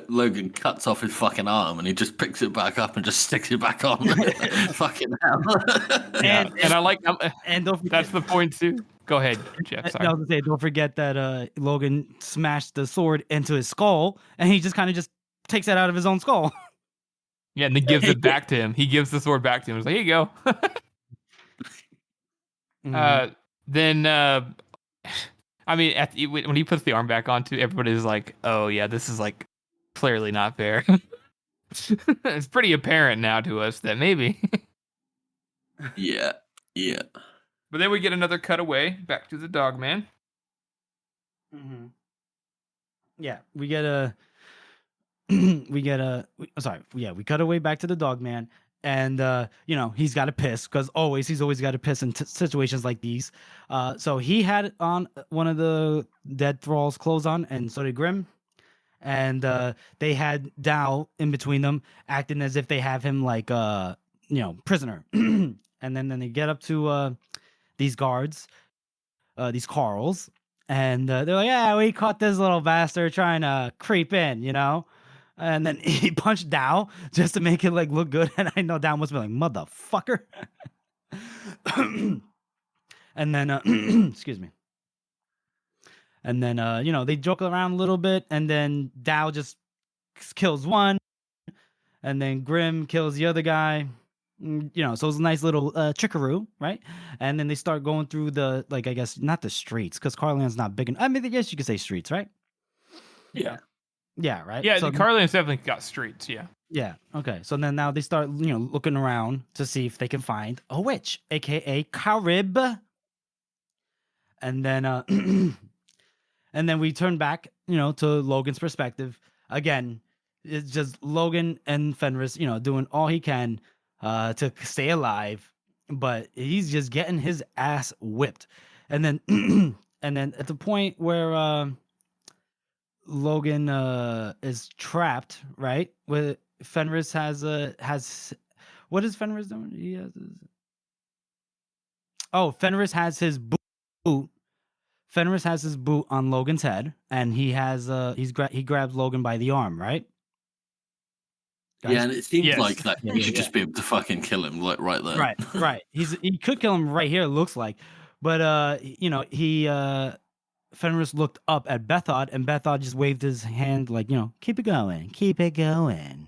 Logan cuts off his fucking arm and he just picks it back up and just sticks it back on. Fucking hell. And I like, and don't forget, that's the point too. Go ahead, Jeff. Sorry. I was gonna say, don't forget that Logan smashed the sword into his skull, and he just kind of just takes that out of his own skull. Yeah, and then gives it back to him. He gives the sword back to him. He's like, here you go. Then, I mean, when he puts the arm back onto, everybody's like, oh yeah, this is like clearly not fair. It's pretty apparent now to us that maybe. Yeah. Yeah. But then we get another cutaway back to the dog man. Mm-hmm. Yeah, we get a we cut away back to the dog man, and he's got to piss because he's always got to piss in situations like these. So he had on one of the dead thralls' clothes on, and so did Grim, and they had Dow in between them, acting as if they have him like prisoner. And then they get up to these guards, these Carls, and they're like, "Yeah, we caught this little bastard trying to creep in, And then he punched Dow just to make it like look good, and I know Dow must be like, "Motherfucker." And then, excuse me. And then, they joke around a little bit, and then Dow just kills one, and then Grim kills the other guy. So it's a nice little trickaroo, right? And then they start going through the, like, I guess not the streets, because Carland's not big enough. I mean, I guess you could say streets, right? Yeah. Yeah, right? Yeah, so, Carland's definitely got streets, yeah. Yeah, okay. So then now they start, looking around to see if they can find a witch, aka Carib. And then and then we turn back, to Logan's perspective. Again, it's just Logan and Fenris, doing all he can to stay alive, but he's just getting his ass whipped. And then and then at the point where Logan is trapped, right? With Fenris has what is Fenris doing? He has Fenris has his boot. Fenris has his boot on Logan's head, and he has he grabs Logan by the arm, right? Guys? Yeah, and it seems like that Yeah, he should just be able to fucking kill him, like right there. Right. He could kill him right here. It looks like, but Fenris looked up at Bethod, and Bethod just waved his hand like, keep it going, keep it going.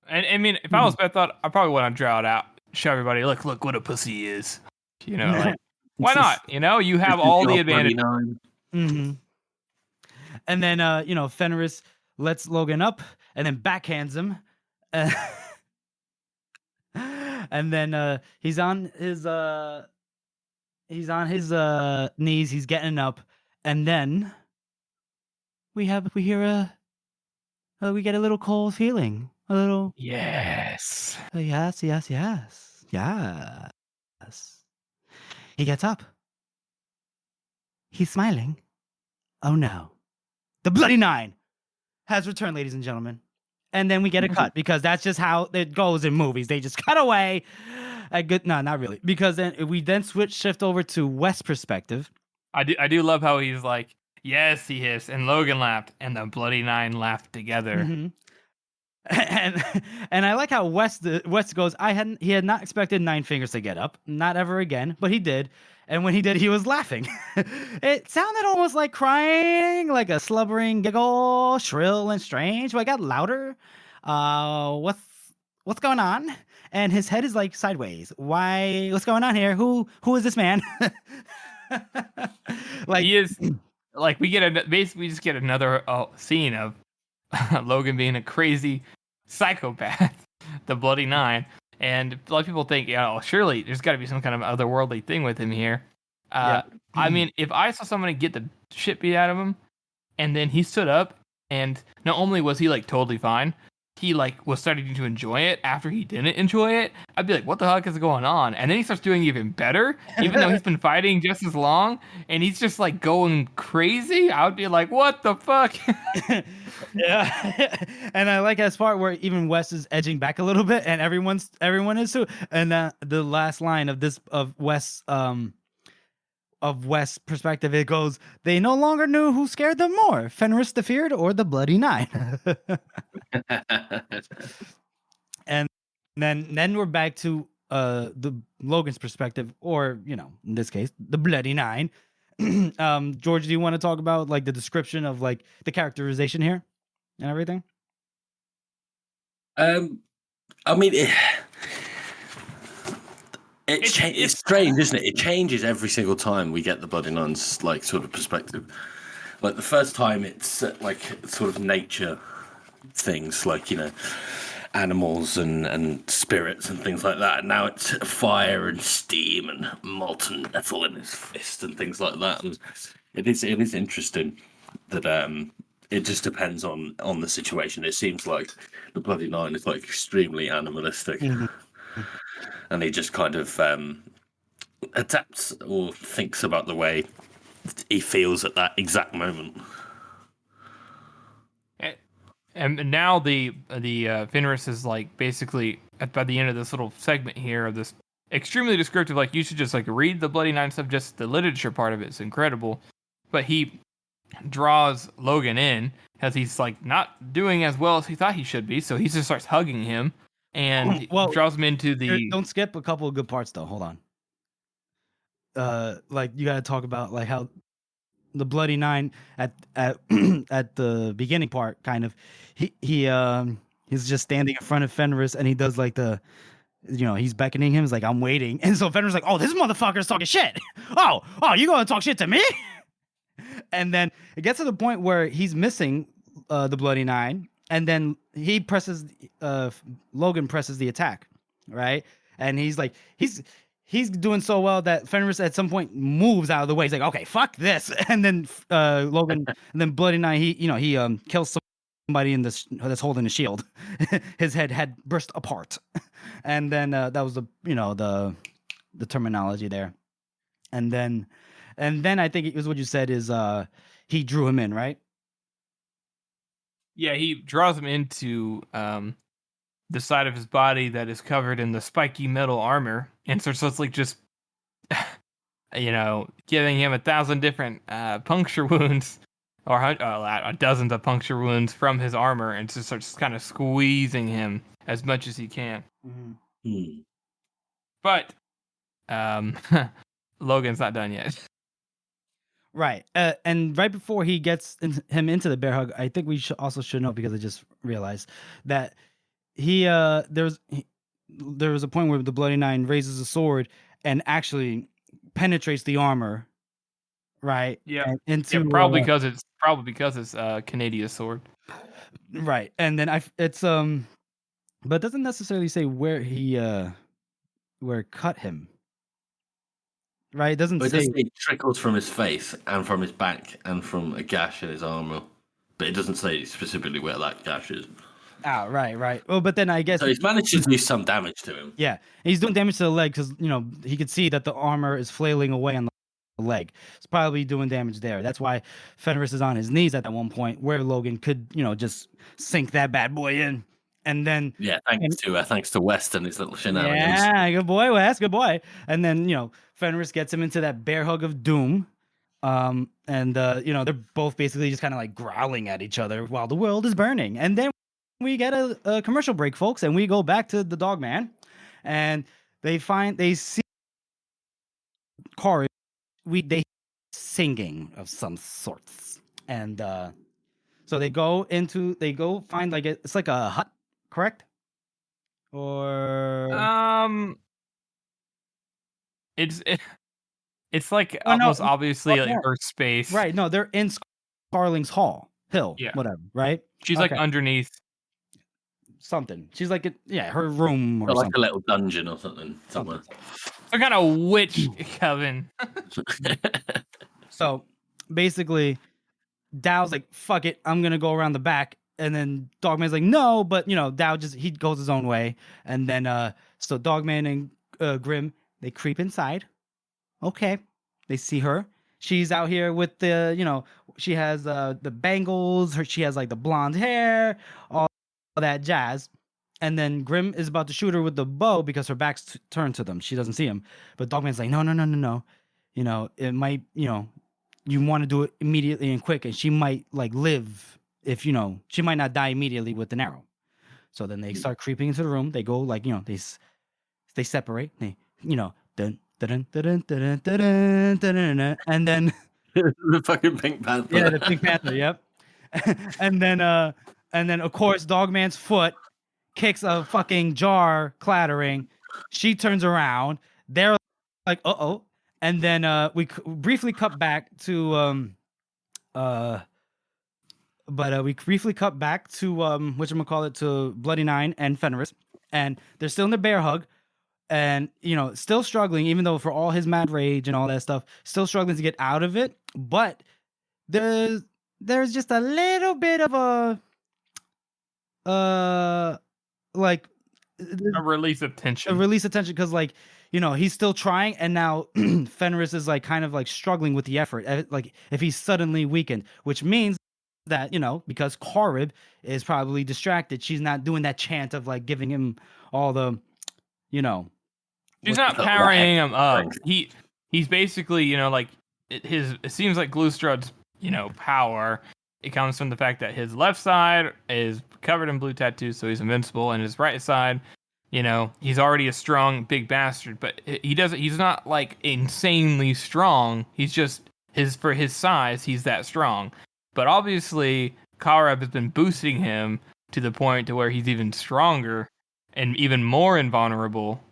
And I mean, if I was Bethod, I probably want to draw it out, show everybody, look what a pussy he is. Like, why not? You have all the advantage. Mm-hmm. And then, Fenris lets Logan up and then backhands him. And then he's on his knees. He's getting up, and then we get a little cold feeling. A little yes. Yes. He gets up. He's smiling. Oh no. The Bloody Nine has returned, ladies and gentlemen. And then we get a cut, because that's just how it goes in movies. They just cut away. No, not really. Because then we shift over to West's perspective. I do love how he's like, yes, he hissed, and Logan laughed, and the Bloody Nine laughed together. Mm-hmm. And I like how West goes, he had not expected Nine Fingers to get up, not ever again, but he did. And when he did, he was laughing. It sounded almost like crying, like a slubbering giggle, shrill and strange, but it got louder. What's going on? And his head is like sideways. Why? What's going on here? Who is this man? Like, he is like, we just get another scene of Logan being a crazy psychopath, the Bloody Nine. And a lot of people think, surely there's got to be some kind of otherworldly thing with him here. I mean, if I saw somebody get the shit beat out of him, and then he stood up, and not only was he like totally fine, he like was starting to enjoy it after he didn't enjoy it, I'd be like, what the heck is going on? And then he starts doing even better, even though he's been fighting just as long, and he's just like going crazy. I would be like, what the fuck? Yeah. And I like this part where even Wes is edging back a little bit, and everyone is too. And the last line of West's perspective, it goes, they no longer knew who scared them more, Fenris the Feared or the Bloody Nine. And then we're back to the Logan's perspective, or in this case, the Bloody Nine. George, do you want to talk about like the description of like the characterization here and everything? I mean, it's strange, isn't it? It changes every single time we get the Bloody Nine's like sort of perspective. Like the first time, it's like sort of nature things, like animals and spirits and things like that. And now it's fire and steam and molten metal in his fist and things like that. And it is interesting that it just depends on the situation. It seems like the Bloody Nine is like extremely animalistic, and he just kind of adapts or thinks about the way he feels at that exact moment. And now the Fenris is like basically by the end of this little segment here of this extremely descriptive, like you should just like read the Bloody Nine stuff. Just the literature part of it is incredible, but he draws Logan in as he's like not doing as well as he thought he should be, so he just starts hugging him and draws him into the. Don't skip a couple of good parts though. Hold on. Like you got to talk about like how the Bloody Nine at at the beginning part, kind of, he's just standing in front of Fenris and he does like the, he's beckoning him. He's like, I'm waiting, and so Fenris is like, oh, this motherfucker's talking shit. Oh, you gonna talk shit to me? And then it gets to the point where he's missing the Bloody Nine, and then he presses Logan presses the attack, right? And he's like, he's doing so well that Fenris at some point moves out of the way. He's like, okay, fuck this. And then Logan, and then Bloody Nine, he kills somebody in this that's holding the shield. His head had burst apart. And then that was the terminology there. And then I think it was what you said is he drew him in, right? Yeah, he draws him into the side of his body that is covered in the spiky metal armor, and so it's like just giving him 1,000 different puncture wounds, or dozens of puncture wounds from his armor, and just starts kind of squeezing him as much as he can. Mm-hmm. But Logan's not done yet. Right. And right before he gets him into the bear hug, I think we should know, because I just realized that there was a point where the Bloody Nine raises a sword and actually penetrates the armor, right? Yeah. Probably because it's Canadia's sword. Right. And then but it doesn't necessarily say where where it cut him. Right? It doesn't say it trickles from his face and from his back and from a gash in his armor. But it doesn't say specifically where that gash is. Oh, right. Well, but then I guess so he's managed to do some damage to him. Yeah, he's doing damage to the leg because he could see that the armor is flailing away on the leg. It's probably doing damage there. That's why Fenris is on his knees at that one point, where Logan could just sink that bad boy in, and then thanks to West and his little shenanigans. Yeah, good boy, West, good boy. And then Fenris gets him into that bear hug of doom. And they're both basically just kind of like growling at each other while the world is burning. And then we get a commercial break, folks, and we go back to the dog man, and they see Corey. They singing of some sorts, and so they go find it's like a hut, correct? Or it's like almost obviously like Earth space, right? No, they're in Scarling's Hill, whatever, right? She's like underneath something. She's like her room or like something. a little dungeon or something somewhere. Some kind of witch coven. So basically, Dow's like, fuck it, I'm gonna go around the back, and then Dogman's like, no, but Dow he goes his own way, and then so Dogman and Grim, they creep inside. Okay, they see her. She's out here with the she has the bangles. She has like the blonde hair, all that jazz. And then Grim is about to shoot her with the bow because her back's turned to them. She doesn't see him. But Dogman's like, no. It might, you want to do it immediately and quick, and she might like live if she might not die immediately with an arrow. So then they start creeping into the room. They go like they separate. They dun dun dun dun dun dun dun, and then the fucking Pink Panther. Yeah, the Pink Panther. Yep. and then of course Dogman's foot kicks a fucking jar clattering. She turns around. They're like, uh-oh. And then we briefly cut back to But we briefly cut back to whatchamacallit, to Bloody Nine and Fenris, and they're still in the bear hug, and still struggling, even though for all his mad rage and all that stuff, still struggling to get out of it. But there's just a little bit of a like A release of tension. because he's still trying, and now Fenris is like kind of like struggling with the effort, like if he's suddenly weakened, which means that because Karib is probably distracted, she's not doing that chant of like giving him all the She's not powering him up. He's basically it seems like Glustrad's power, it comes from the fact that his left side is covered in blue tattoos, so he's invincible, and his right side, he's already a strong big bastard, but he's not like insanely strong. He's just for his size, he's that strong. But obviously Karib has been boosting him to the point to where he's even stronger and even more invulnerable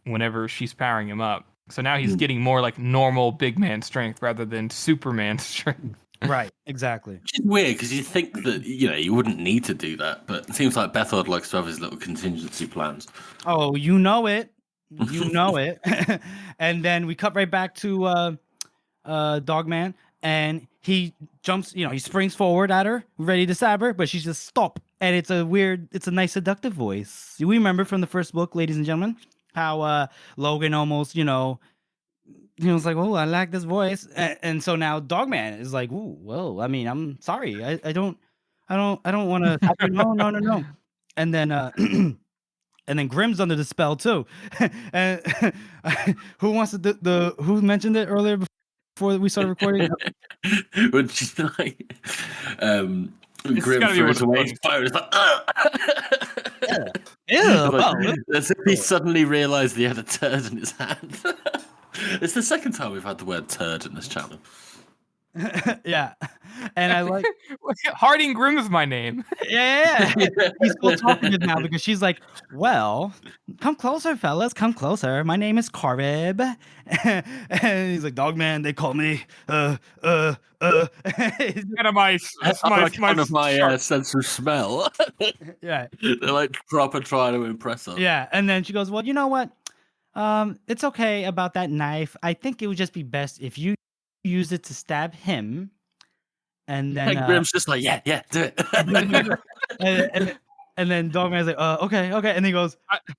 whenever she's powering him up. So now he's getting more like normal big man strength rather than Superman strength. Right, exactly. Which is weird, because you think that, you wouldn't need to do that, but it seems like Bethard likes to have his little contingency plans. Oh, you know it. You know it. And then we cut right back to Dogman, and he jumps, he springs forward at her, ready to stab her, but she's just stop. And it's a nice seductive voice. You remember from the first book, ladies and gentlemen, how Logan almost, he was like, oh, I like this voice. And so now Dogman is like, ooh, well, I mean, I'm sorry. I don't want to. No. And then and then Grimm's under the spell too. And who wants to who mentioned it earlier before we started recording? When she's like, Grimm throws away his phone. It's like, Ew. As if he suddenly realised he had a turd in his hand. It's the second time we've had the word turd in this channel. Yeah. And I like Harding Grimm is my name. Yeah. He's still talking now because she's like, well, come closer, fellas. Come closer. My name is Karib. And he's like, Dogman, they call me Kind of my sense of smell. Yeah. They're like proper trying to impress us. Yeah. And then she goes, well, you know what? It's okay about that knife. I think it would just be best if you use it to stab him. And then Grimm's just like, yeah, do it. and then Dogman's like, okay. And he goes,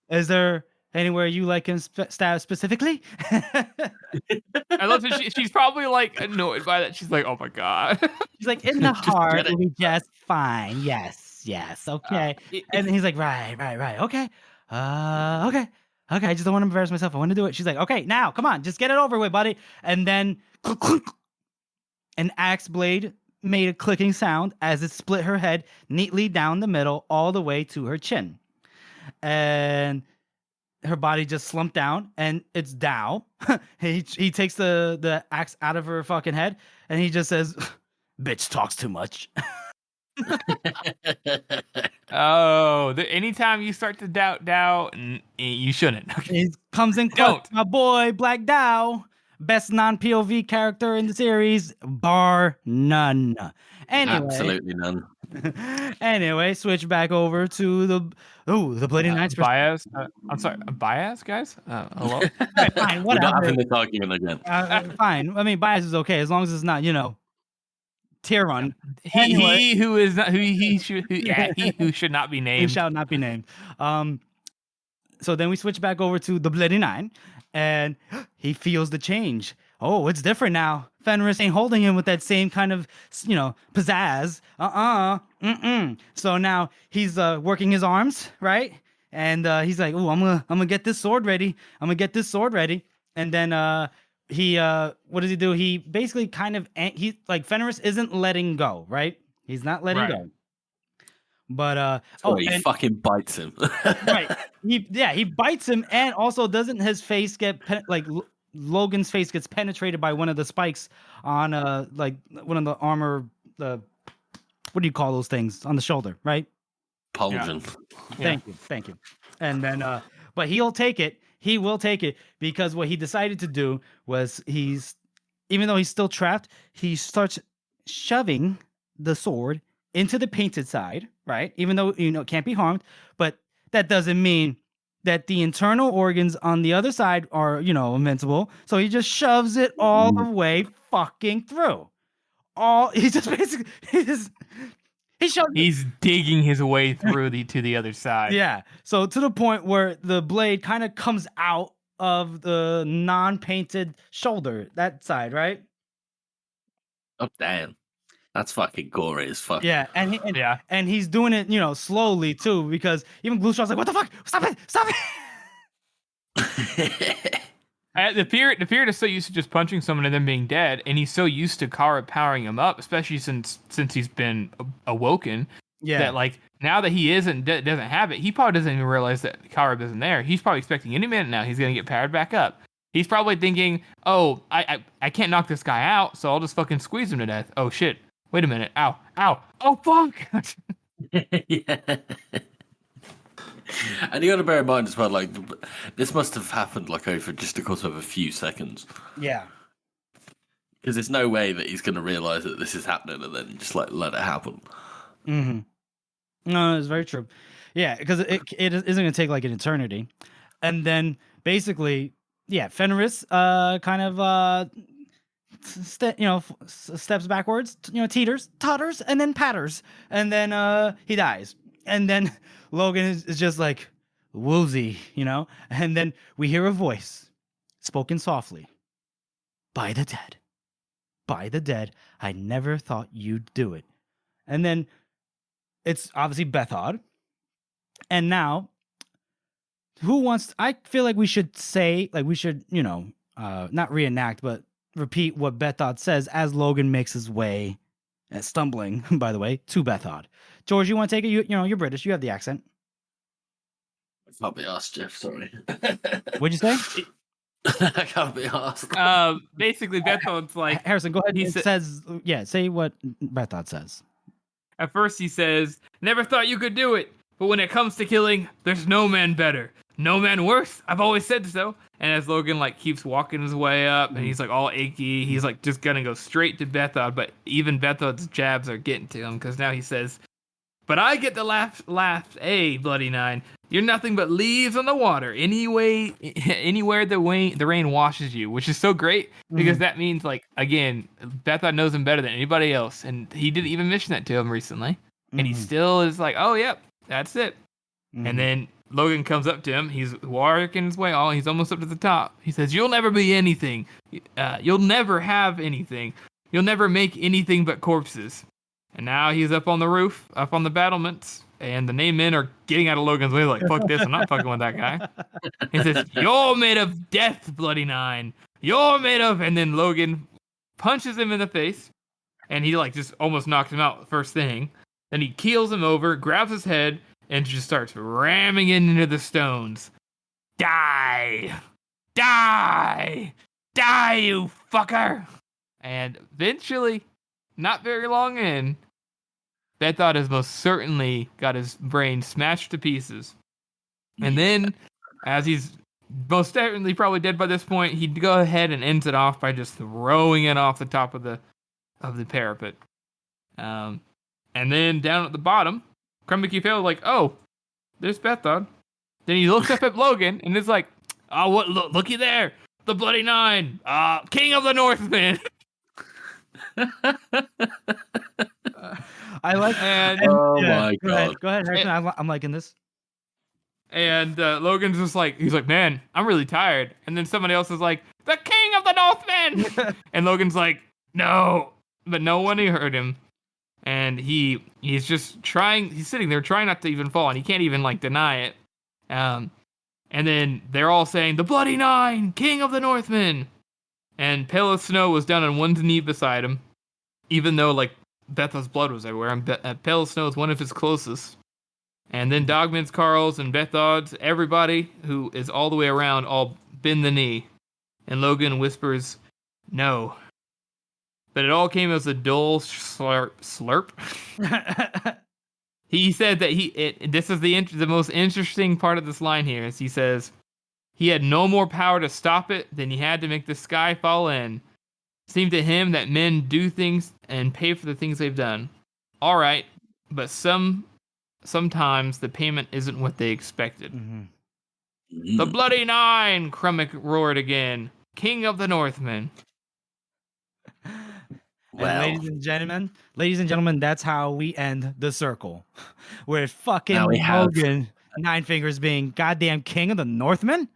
is there anywhere you like him stab specifically? I love that she's probably like annoyed by that. She's like, oh my god. She's like, in the heart will be just fine. Yes, okay. And he's like, right, okay. Okay, I just don't want to embarrass myself. I want to do it. She's like, okay, now, come on, just get it over with, buddy. And then an axe blade made a clicking sound as it split her head neatly down the middle all the way to her chin. And her body just slumped down, and it's Dao. He takes the axe out of her fucking head, and he just says, bitch talks too much. Anytime you start to doubt, you shouldn't. Okay. He comes in close. My boy, Black Dow, best non-POV character in the series, bar none. Anyway, absolutely none. Anyway, switch back over to the Bloody Knights. Bias? I'm sorry, bias, guys? Hello? Right, fine, whatever. We're not having this argument again. Fine. I mean, bias is okay as long as it's not, tier run. He who should not be named. Who shall not be named. So then we switch back over to the Bloody Nine, and he feels the change. Oh, it's different now. Fenris ain't holding him with that same kind of, pizzazz. So now he's working his arms, right? And he's like, "Oh, I'm gonna get this sword ready. And then he what does he do? He basically kind of Fenris isn't letting go, right? He's not letting go. But he fucking bites him. Right. He bites him, and also doesn't his face get Logan's face gets penetrated by one of the spikes on one of the armor, what do you call those things on the shoulder, right? Pauldron. Yeah. Thank you. And then but he'll take it. He will take it because what he decided to do was even though he's still trapped, he starts shoving the sword into the painted side, right? Even though, it can't be harmed, but that doesn't mean that the internal organs on the other side are, invincible. So he just shoves it all the way fucking through. He just basically, he shoves it. He's digging his way through to the other side. Yeah. So to the point where the blade kind of comes out of the non-painted shoulder, that side, right? Oh, damn. That's fucking gory as fuck. Yeah, and he's doing it, slowly too, because even Glushaw's like, "What the fuck? Stop it! Stop it!" The Period is so used to just punching someone and then being dead, and he's so used to Kara powering him up, especially since he's been awoken. Yeah. That like now that he doesn't have it, he probably doesn't even realize that Kara isn't there. He's probably expecting any minute now he's gonna get powered back up. He's probably thinking, "Oh, I can't knock this guy out, so I'll just fucking squeeze him to death." Oh shit. Wait a minute. Ow. Oh, fuck. Yeah. And you got to bear in mind as well, like, this must have happened, like, over just the course of a few seconds. Yeah. Because there's no way that he's going to realize that this is happening and then just, like, let it happen. Mm-hmm. No, it's very true. Yeah, because it isn't going to take, like, an eternity. And then, basically, Fenris kind of... steps backwards, totters, and then patters, and then he dies, and then Logan is just like woozy, and then we hear a voice spoken softly. By the dead, I never thought you'd do it. And then it's obviously Bethod, and now I feel like we should say, like, we should not reenact, but repeat what Bethod says as Logan makes his way, stumbling, by the way, to Bethod. George, you want to take it? You're British. You have the accent. I can't be asked, Jeff. Sorry. What'd you say? I can't be asked. Basically, Bethod's like... Harrison, go ahead. Say what Bethod says. At first he says, "Never thought you could do it, but when it comes to killing, there's no man better. No man worse. I've always said so." And as Logan like keeps walking his way up, and he's like all achy, he's like just gonna go straight to Bethod, but even Bethod's jabs are getting to him, because now he says, "But I get the laugh, hey, Bloody Nine. You're nothing but leaves on the water. Anywhere the rain washes you," which is so great, because that means, like, again, Bethod knows him better than anybody else, and he didn't even mention that to him recently, and he still is like, "Oh, yep, that's it." And then Logan comes up to him. He's working his way on. He's almost up to the top. He says, "You'll never be anything. You'll never have anything. You'll never make anything but corpses." And now he's up on the roof, up on the battlements, and the name men are getting out of Logan's way like, "Fuck this, I'm not fucking with that guy." He says, "You're made of death, Bloody Nine. You're made of..." And then Logan punches him in the face, and he like just almost knocks him out first thing. Then he keels him over, grabs his head, and just starts ramming it into the stones. Die! Die! Die, you fucker! And eventually, not very long in, Bethod has most certainly got his brain smashed to pieces. And then, as he's most definitely probably dead by this point, he'd go ahead and ends it off by just throwing it off the top of the parapet. And then down at the bottom, Crummy Fail like, "Oh, there's Bethod." Then he looks up at Logan and is like, "Oh, what? Looky there, the Bloody Nine, King of the Northmen." I like. My God! Go ahead, Harrison. I'm liking this. And Logan's just like, he's like, "Man, I'm really tired." And then somebody else is like, "The King of the Northmen," and Logan's like, "No," but no one heard him. And he's just trying. He's sitting there trying not to even fall, and he can't even like deny it. And then they're all saying, "The Bloody Nine, King of the Northmen." And Pale as Snow was down on one knee beside him, even though like Bethod's blood was everywhere. And Pale as Snow is one of his closest. And then Dogman's, Carl's, and Bethod's, everybody who is all the way around, all bend the knee. And Logan whispers, "No." But it all came as a dull slurp. He said that this is the most interesting part of this line here, is he says, he had no more power to stop it than he had to make the sky fall in. Seemed to him that men do things and pay for the things they've done. all right, but sometimes the payment isn't what they expected. Mm-hmm. The Bloody Nine, Crummick roared again. King of the Northmen. And ladies and gentlemen, that's how we end the circle. With fucking Now we have- Logan, Nine Fingers being goddamn king of the Northmen.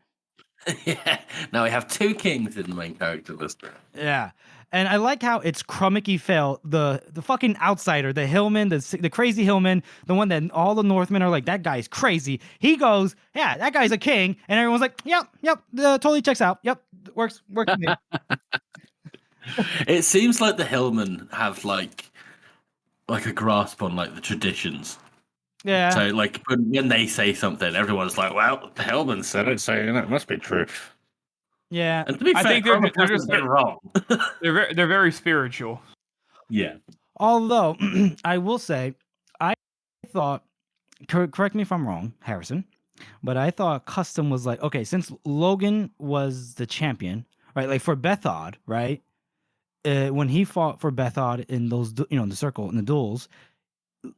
Yeah. Now we have 2 kings in the main character list. Yeah. And I like how it's Crummicky Fail, the fucking outsider, the Hillman, the crazy Hillman, the one that all the Northmen are like, that guy's crazy. He goes, yeah, that guy's a king. And everyone's like, yep, totally checks out. Yep, works for me. It seems like the Hillmen have like a grasp on like the traditions. Yeah. So like when they say something, everyone's like, "Well, the Hillman said it, so it must be true." Yeah. And to be fair, I think they're just been wrong. they're very spiritual. Yeah. Although I will say, I thought, correct me if I'm wrong, Harrison, but I thought Custom was like, okay, since Logan was the champion, right? Like for Bethod, right? When he fought for Bethod in those, the circle in the duels,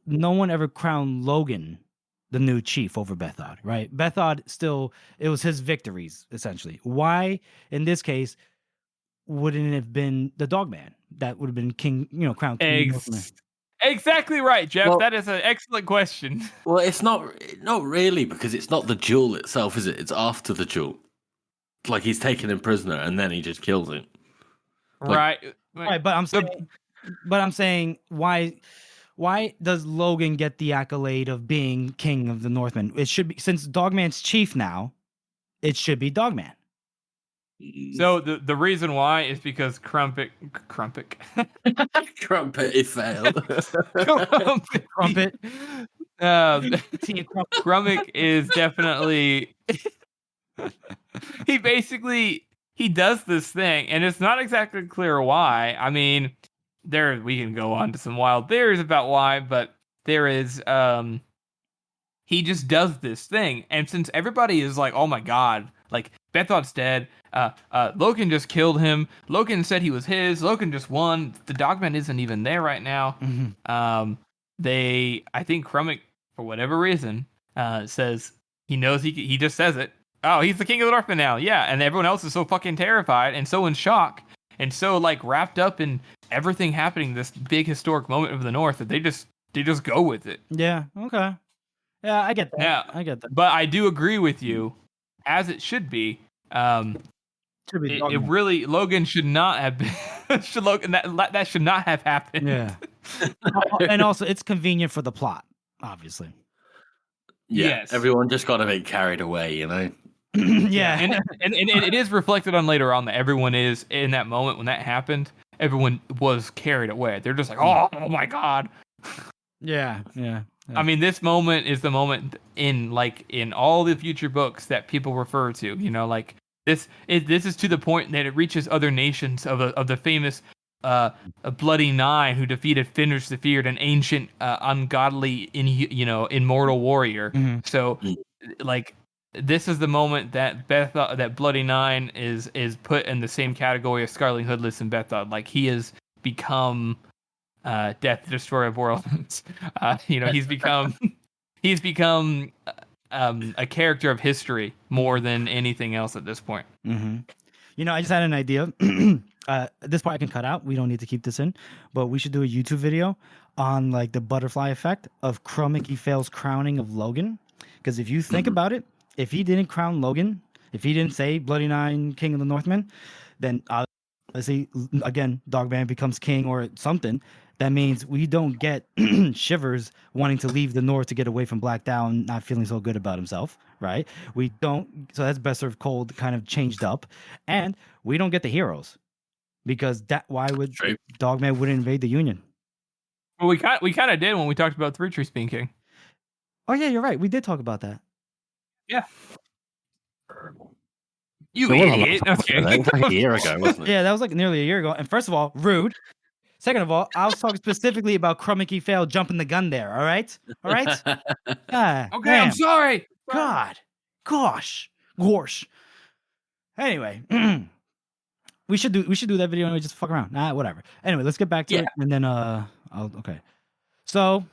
no one ever crowned Logan the new chief over Bethod, right? Bethod still, it was his victories essentially. Why, in this case, wouldn't it have been the Dogman that would have been king, crowned king? Exactly right, Jeff. Well- that is an excellent question. Well, it's not really because it's not the duel itself, is it? It's after the duel. Like he's taken him prisoner and then he just kills him. Right. Right, but I'm saying why does Logan get the accolade of being king of the Northmen? It should be, since Dogman's chief now, it should be Dogman. So the reason why is because Crumpet Crumpet failed. Crumpet. Grummick is definitely he does this thing, and it's not exactly clear why. I mean, we can go on to some wild theories about why, but there is he just does this thing, and since everybody is like, oh my god, like Bethod's dead, Logan just killed him, Logan said he was his, Logan just won, the Dogman isn't even there right now. Mm-hmm. I think Crummick, for whatever reason, says he knows he just says it. Oh, he's the king of the Northmen now. Yeah, and everyone else is so fucking terrified and so in shock and so like wrapped up in everything happening, this big historic moment of the North, that they just go with it. Yeah. Okay. Yeah, I get that. Yeah, I get that. But I do agree with you, as it should be. Should be It really, Logan should not have been. that should not have happened. Yeah. And also, it's convenient for the plot, obviously. Yeah, Yes. everyone just got a bit carried away, Yeah. and it is reflected on later on that everyone is in that moment when that happened. Everyone was carried away. They're just like, oh my god. Yeah. I mean, this moment is the moment in all the future books that people refer to. Like this is to the point that it reaches other nations of the famous Bloody Nine who defeated Fenris the Feared, an ancient, ungodly, immortal warrior. Mm-hmm. So, like, this is the moment that that Bloody Nine is put in the same category as Scarlet Hoodless and Bethod. Like, he has become Death, the Destroyer of Worlds. He's become a character of history more than anything else at this point. Mm-hmm. I just had an idea. This part I can cut out. We don't need to keep this in, but we should do a YouTube video on like the butterfly effect of Crummicky Fail's crowning of Logan. Because if you think about it, if he didn't crown Logan, if he didn't say Bloody Nine, King of the Northmen, then obviously, again, Dogman becomes king or something. That means we don't get Shivers wanting to leave the North to get away from Black Down, not feeling so good about himself, right? We don't. So that's Best Served Cold kind of changed up. And we don't get the heroes. Because why would Dogman wouldn't invade the Union? Well, we kind of did when we talked about Three Trees being king. Oh yeah, you're right. We did talk about that. Yeah. You idiot. Okay. That was like a year ago, wasn't it? Yeah, that was like nearly a year ago. And first of all, rude. Second of all, I was talking specifically about Crummicky Fail jumping the gun there. All right. God, Okay, damn. I'm sorry. God, gosh. Anyway, we should do that video and we just fuck around. Nah, whatever. Anyway, let's get back to it, and then okay. So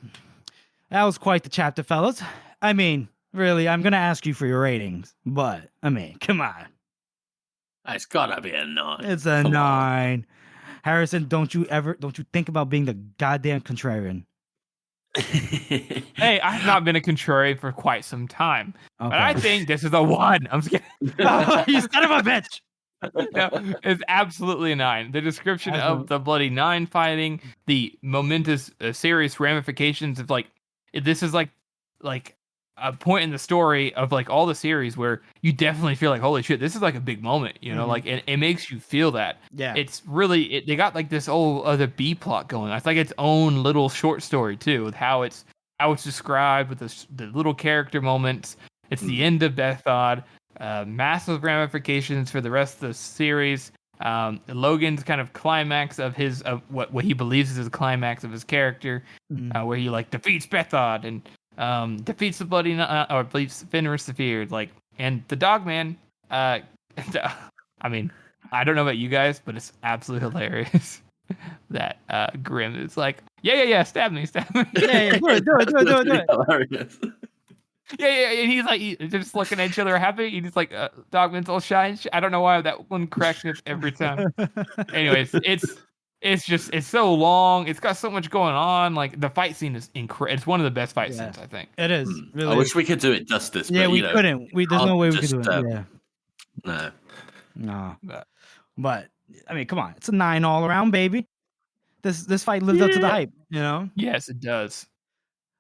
that was quite the chapter, fellas. I mean, really, I'm gonna ask you for your ratings, but I mean, come on, It's gotta be a 9. it's a Come on. 9. Harrison, don't you think about being the goddamn contrarian? Hey, I've not been a contrarian for quite some time, Okay. but I think this is a 1. I'm just kidding. You son of a bitch! No, it's absolutely a 9. The description of the bloody 9 fighting, the momentous, serious ramifications of this is like a point in the story of like all the series where you definitely feel like, holy shit, this is like a big moment, you know, like it makes you feel that. Yeah. It's really they got like this whole other B plot going. It's like its own little short story too, with how it's described with the little character moments. It's the end of Bethod. Massive ramifications for the rest of the series. Logan's kind of climax of his what he believes is his climax of his character, where he like defeats Bethod and defeats the bloody or defeats Fenris the Feared, like, and the Dogman. I mean, I don't know about you guys, but it's absolutely hilarious that Grim is like, yeah, stab me. Yeah, do it. Hilarious. Yeah, and he's like, they're just looking at each other happy. He's like, Dogman's all shy. I don't know why that one cracks me up every time. Anyways, it's so long. It's got so much going on. Like the fight scene is incredible. It's one of the best fight scenes, I think. It is. Really I wish we could do it justice. Yeah, but, we couldn't. There's no way we could do it. No. But I mean, come on, it's a 9 all around, baby. This fight lived up to the hype, you know. Yes, it does.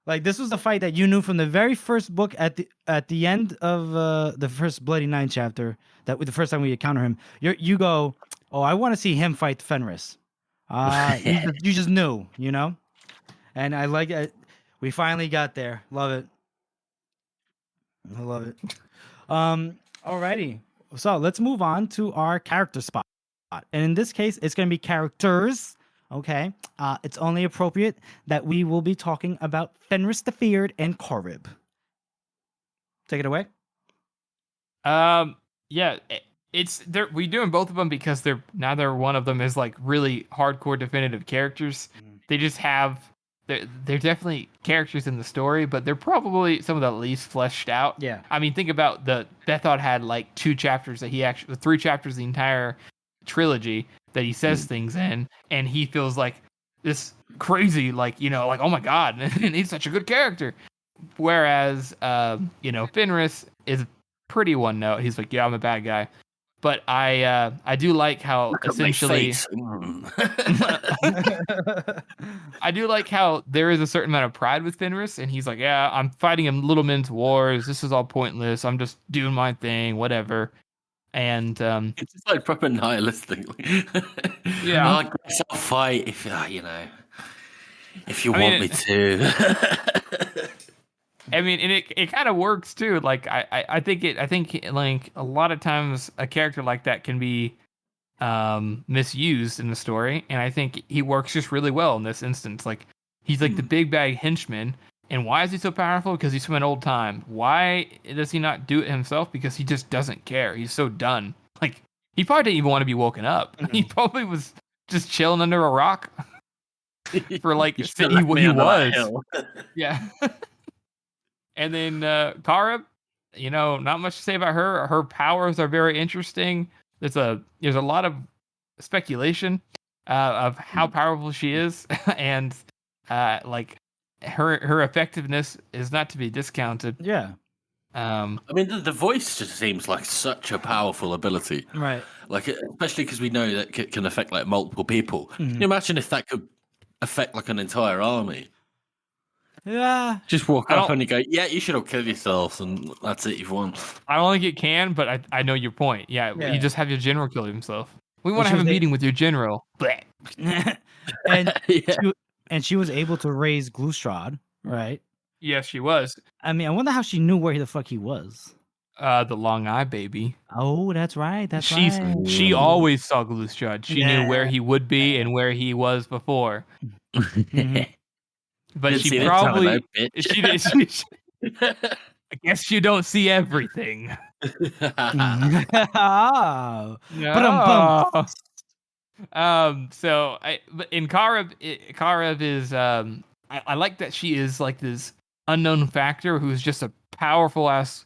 Like this was the fight that you knew from the very first book at the end of the first Bloody 9 chapter. That the first time we encounter him, you go, oh, I want to see him fight Fenris. You just knew, you know. And I like it. We finally got there. Love it. I love it. Alrighty. So let's move on to our character spot. And in this case, it's going to be characters. Okay. It's only appropriate that we will be talking about Fenris the Feared and Korib. Take it away. Yeah, it's we doing both of them because neither one of them is like really hardcore definitive characters. They just have they're definitely characters in the story, but they're probably some of the least fleshed out. Yeah. I mean, think about Bethod had like 2 chapters that 3 chapters the entire trilogy that he says things in, and he feels like this crazy, like, you know, like, oh my god, and he's such a good character. Whereas, you know, Fenris is pretty one note. He's like, yeah, I'm a bad guy. But I do like how essentially I do like how there is a certain amount of pride with Fenris, and he's like, yeah, I'm fighting in little men's wars. This is all pointless. I'm just doing my thing, whatever. And it's just like proper nihilistic. Yeah, I guess I'll fight if you know, if you want me to. I mean, and it kind of works too. Like I think like a lot of times a character like that can be misused in the story, and I think he works just really well in this instance. Like he's like the big bag henchman, and why is he so powerful? Because he's from an old time. Why does he not do it himself? Because he just doesn't care. He's so done. Like he probably didn't even want to be woken up. He probably was just chilling under a rock for like he was. Yeah. And then Kara, you know, not much to say about her. Her powers are very interesting. There's a lot of speculation of how powerful she is, and like her effectiveness is not to be discounted. Yeah. I mean, the voice just seems like such a powerful ability, right? Like, especially because we know that it can affect like multiple people. Can you imagine if that could affect like an entire army? Yeah. Just walk up and you go, yeah, you should all kill yourselves, and that's it, you've won. I don't think it can, but I know your point. Yeah, you just have your general kill himself. We want to have a meeting with your general. and she was able to raise Glustrad, right? Yes, she was. I mean, I wonder how she knew where the fuck he was. The Long Eye baby. Oh, that's right. She always saw Glustrad. She knew where he would be and where he was before. But she probably she did. I guess you don't see everything. Oh. So but in Karev is I like that she is like this unknown factor who's just a powerful ass,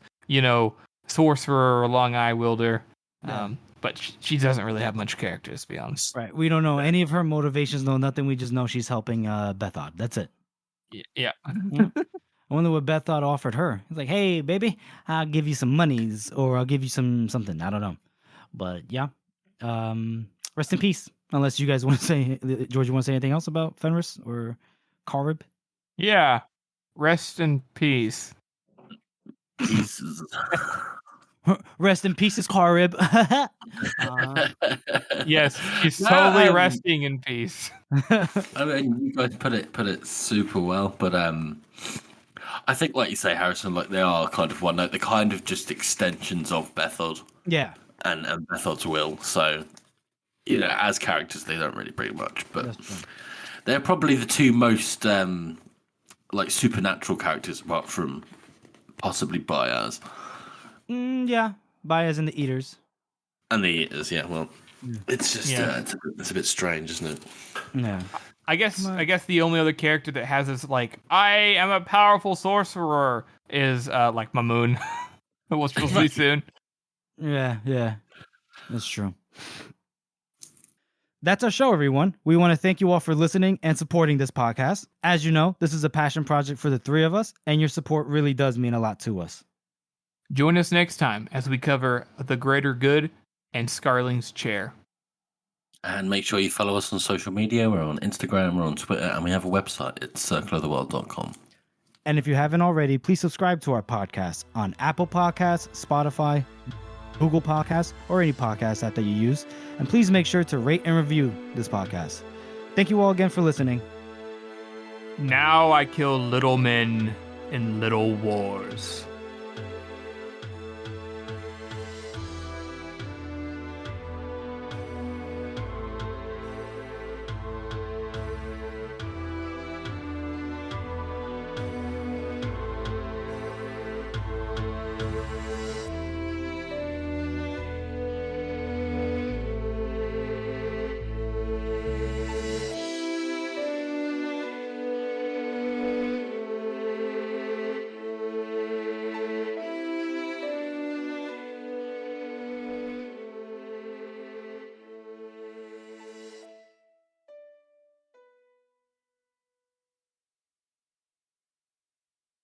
sorcerer or long eye wielder. Yeah. But she doesn't really have much character, to be honest. Right. We don't know any of her motivations, no nothing. We just know she's helping Bethod. That's it. Yeah. I wonder what Bethod offered her. He's like, hey, baby, I'll give you some monies or I'll give you something. I don't know. But yeah. Rest in peace. Unless you guys want to say, George, you want to say anything else about Fenris or Karib? Yeah. Rest in peace. Jesus. Rest in pieces, Karib. Yes, she's No, totally resting in peace. I mean, you guys put it super well, but I think, like you say, Harrison, like they are kind of one note. They're kind of just extensions of Bethod Yeah. and Bethod's will. So, as characters, they don't really bring much, but That's true. they're probably the two most like supernatural characters, apart from possibly Baez Yeah. Baez and the Eaters. and the Eaters. Yeah, well, it's just it's a bit strange, isn't it? Yeah. I guess the only other character that has this like I am a powerful sorcerer is like Mamoon. We'll see soon. Yeah. That's true. That's our show, everyone. We want to thank you all for listening and supporting this podcast. As you know, this is a passion project for the three of us, and your support really does mean a lot to us. Join us next time as we cover The Greater Good and Scarling's Chair. And make sure you follow us on social media. We're on Instagram, we're on Twitter, and we have a website. It's circleoftheworld.com. And if you haven't already, please subscribe to our podcast on Apple Podcasts, Spotify, Google Podcasts, or any podcast app that you use. And please make sure to rate and review this podcast. Thank you all again for listening. Now I kill little men in little wars.